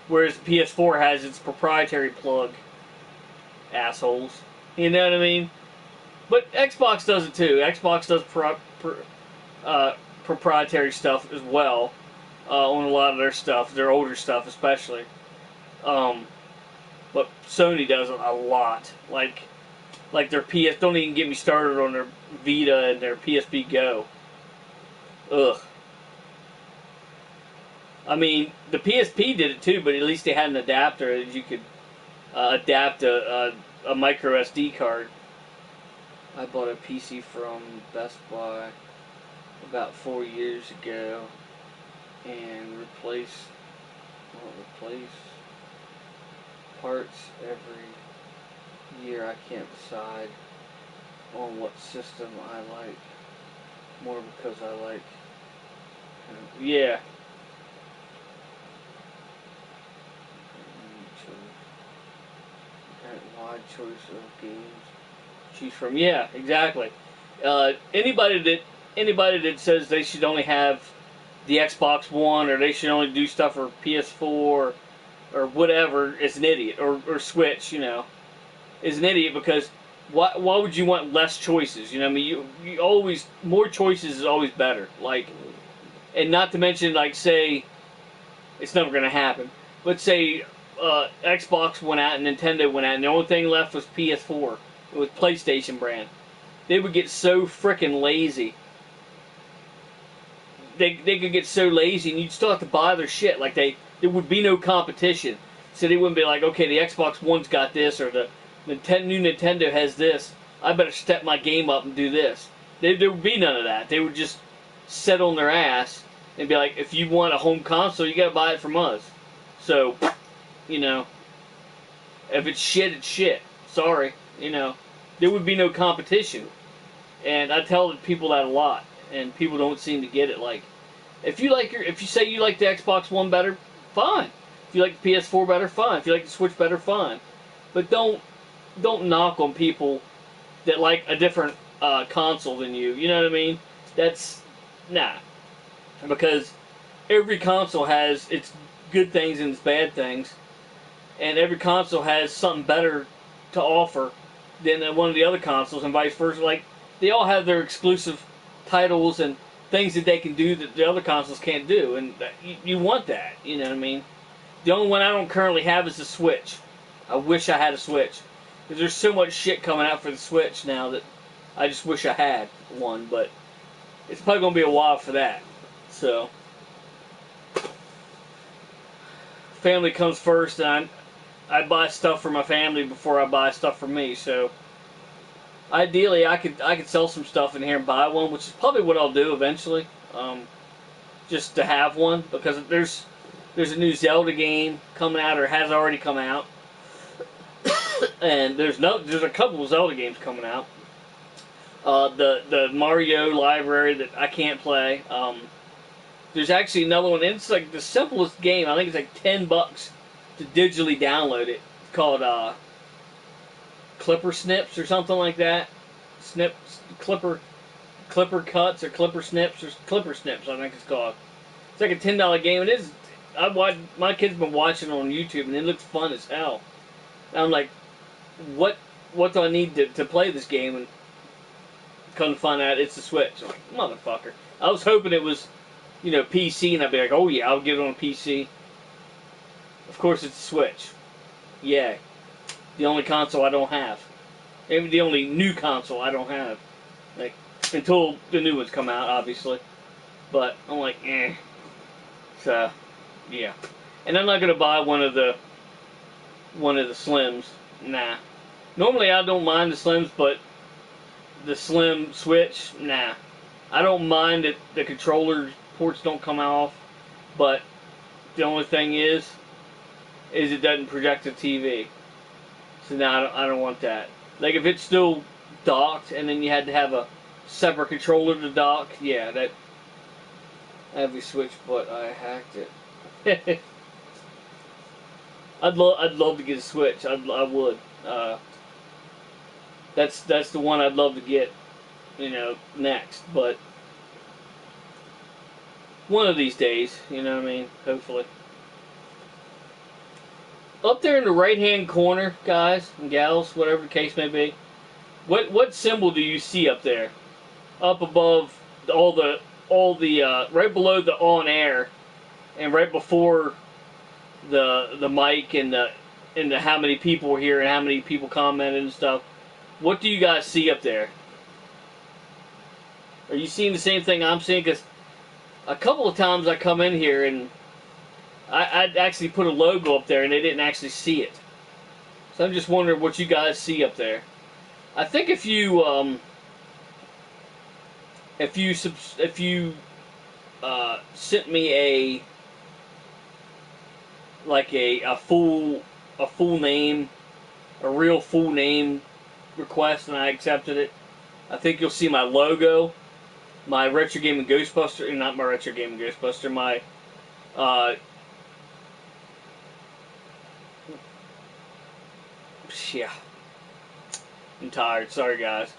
whereas the PS4 has its proprietary plug. Assholes, you know what I mean? But Xbox does it too. Xbox does proprietary stuff as well on a lot of their stuff, their older stuff especially. But Sony does it a lot. Like their PS. Don't even get me started on their Vita and their PSP Go. Ugh. I mean, the PSP did it too, but at least they had an adapter that you could adapt a micro SD card. I bought a PC from Best Buy about 4 years ago and replace parts every year. I can't decide on what system I like more because I like yeah. Wide choice of games to choose from. Yeah, exactly. Anybody that says they should only have the Xbox One or they should only do stuff for PS4 or whatever is an idiot. Or Switch, you know, is an idiot because why would you want less choices? You know what I mean? You always, more choices is always better. Like, and not to mention, like, say, it's never going to happen, but say Xbox went out and Nintendo went out and the only thing left was PS4 with PlayStation brand. They would get so freaking lazy. They could get so lazy and you'd still have to buy their shit. Like there would be no competition. So they wouldn't be like, okay, the Xbox One's got this or the new Nintendo has this. I better step my game up and do this. There would be none of that. They would just sit on their ass and be like, if you want a home console, you gotta buy it from us. So, you know, if it's shit, it's shit. Sorry, you know, there would be no competition. And I tell people that a lot, and people don't seem to get it. Like, if you say you like the Xbox One better, fine. If you like the PS4 better, fine. If you like the Switch better, fine. But don't knock on people that like a different console than you. You know what I mean? That's nah, because every console has its good things and its bad things, and every console has something better to offer than one of the other consoles, and vice versa. Like, they all have their exclusive titles and things that they can do that the other consoles can't do, and you want that. You know what I mean? The only one I don't currently have is the Switch. I wish I had a Switch, because there's so much shit coming out for the Switch now that I just wish I had one, but it's probably going to be a while for that. So, family comes first, and I buy stuff for my family before I buy stuff for me. So, ideally, I could sell some stuff in here and buy one, which is probably what I'll do eventually, just to have one, because there's a new Zelda game coming out, or has already come out, and there's a couple of Zelda games coming out. The Mario library that I can't play. There's actually another one. It's like the simplest game. I think it's like $10 to digitally download it. It's called Clipper Snips or something like that. Clipper Cuts or Clipper Snips or Clipper Snips, I think it's called. It's like a $10 game. It is. My kid's been watching it on YouTube, and it looks fun as hell. And I'm like, what do I need to play this game? And come to find out it's the Switch. I'm like, motherfucker. I was hoping it was, PC, and I'd be like, oh yeah, I'll get it on PC. Of course, it's the Switch. Yeah. The only console I don't have. Maybe the only new console I don't have. Like, until the new ones come out, obviously. But I'm like, eh. So, yeah. And I'm not gonna buy one of the Slims. Nah. Normally I don't mind the Slims, but the Slim Switch, nah. I don't mind that the controller ports don't come off, but the only thing is it doesn't project the TV. So now I don't want that. Like, if it's still docked and then you had to have a separate controller to dock, yeah, that'd be Switch, but I hacked it. I'd love to get a Switch. I would. That's the one I'd love to get, next. But one of these days, you know what I mean? Hopefully. Up there in the right-hand corner, guys and gals, whatever the case may be, what symbol do you see up there? Up above all the right below the on air, and right before the mic and the how many people were here and how many people commented and stuff. What do you guys see up there? Are you seeing the same thing I'm seeing? Because a couple of times I come in here and I'd actually put a logo up there and they didn't actually see it. So I'm just wondering what you guys see up there. I think if you sent me a full name, a real full name request, and I accepted it, I think you'll see my logo, my Retro Gaming Ghostbuster, not my Retro Gaming Ghostbuster, my yeah, I'm tired. Sorry, guys.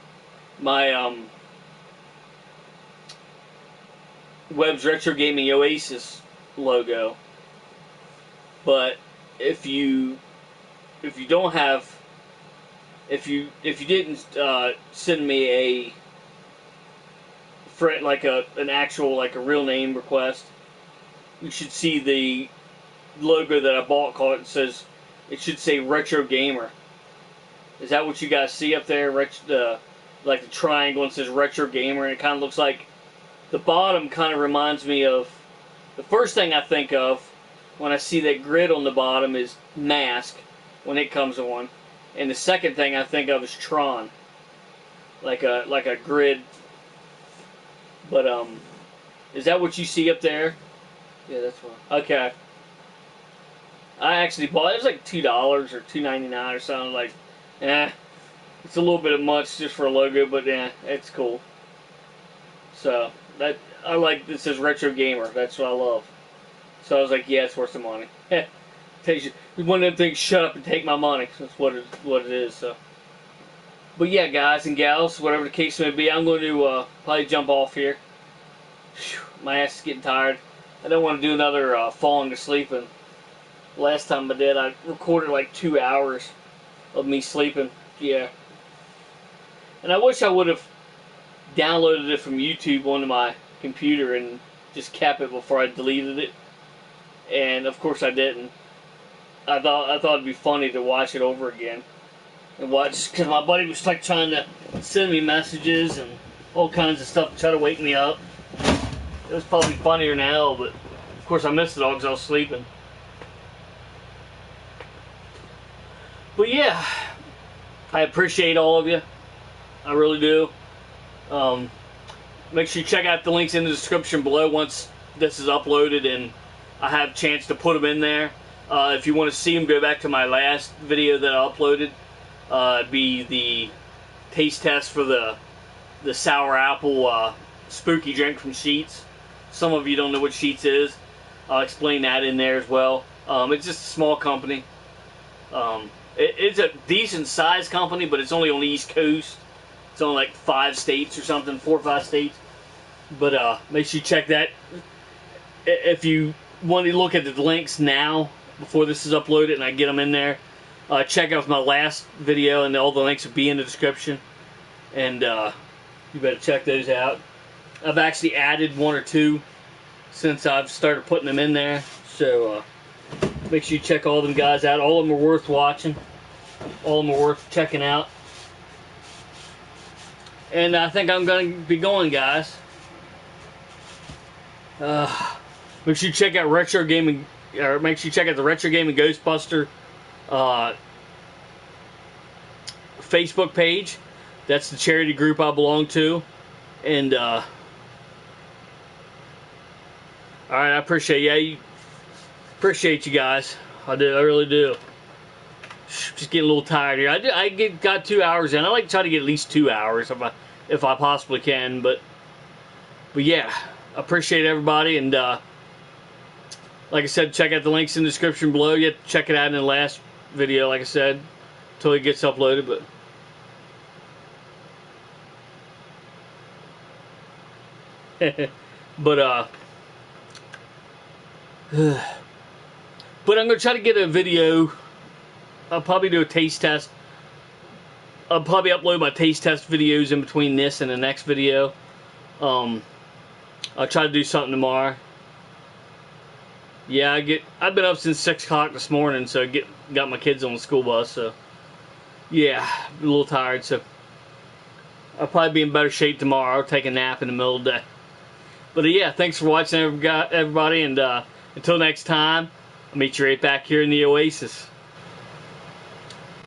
My Webb's Retro Gaming Oasis logo. But if you don't have, if you didn't send me an actual a real name request, you should see the logo that I bought. It should say Retro Gamer. Is that what you guys see up there? Like the triangle and says Retro Gamer, and it kind of looks like the bottom kind of reminds me of the first thing I think of when I see that grid on the bottom is Mask when it comes on, and the second thing I think of is Tron, like a grid. But is that what you see up there? Yeah, that's one. Okay. I actually bought it. It was like $2 or $2.99 or something. Like, it's a little bit of much just for a logo, but it's cool. So that I like. This says Retro Gamer. That's what I love. So I was like, yeah, it's worth the money. Takes you one of them things. Shut up and take my money. That's what it is. So, But yeah, guys and gals, whatever the case may be, I'm going to probably jump off here. Whew, my ass is getting tired. I don't want to do another falling asleep. And last time I did, I recorded like 2 hours of me sleeping. Yeah. And I wish I would have downloaded it from YouTube onto my computer and just kept it before I deleted it. And of course I didn't. I thought it'd be funny to watch it over again and watch, because my buddy was like trying to send me messages and all kinds of stuff to try to wake me up. It was probably funnier now, but of course I missed it all because I was sleeping. But yeah, I appreciate all of you. I really do. Make sure you check out the links in the description below once this is uploaded and I have a chance to put them in there. If you want to see them, go back to my last video that I uploaded. It'd be the taste test for the sour apple spooky drink from Sheetz. Some of you don't know what Sheetz is. I'll explain that in there as well. It's just a small company. It's a decent sized company, but it's only on the East Coast. It's only like 5 states or something, 4 or 5 states. But make sure you check that. If you want to look at the links now, before this is uploaded and I get them in there, check out my last video and all the links will be in the description. And you better check those out. I've actually added 1 or 2 since I've started putting them in there. So make sure you check all them guys out. All of them are worth watching. All of them are worth checking out. And I think I'm going to be going, guys. Make sure you check out Retro Gaming, or make sure you check out the Retro Gaming Ghostbuster Facebook page. That's the charity group I belong to. And alright, I appreciate you guys. I do, I really do. Just getting a little tired here. I got 2 hours in. I like to try to get at least 2 hours if I possibly can. But yeah, I appreciate everybody. And like I said, check out the links in the description below. You have to check it out in the last video, like I said, until it gets uploaded. But I'm gonna try to get a video. I'll probably do a taste test. I'll probably upload my taste test videos in between this and the next video. I'll try to do something tomorrow. Yeah, I've been up since 6 o'clock this morning, so got my kids on the school bus. So yeah, a little tired. So I'll probably be in better shape tomorrow. I'll take a nap in the middle of the day. But yeah, thanks for watching, everybody, and until next time, I'll meet you right back here in the Oasis.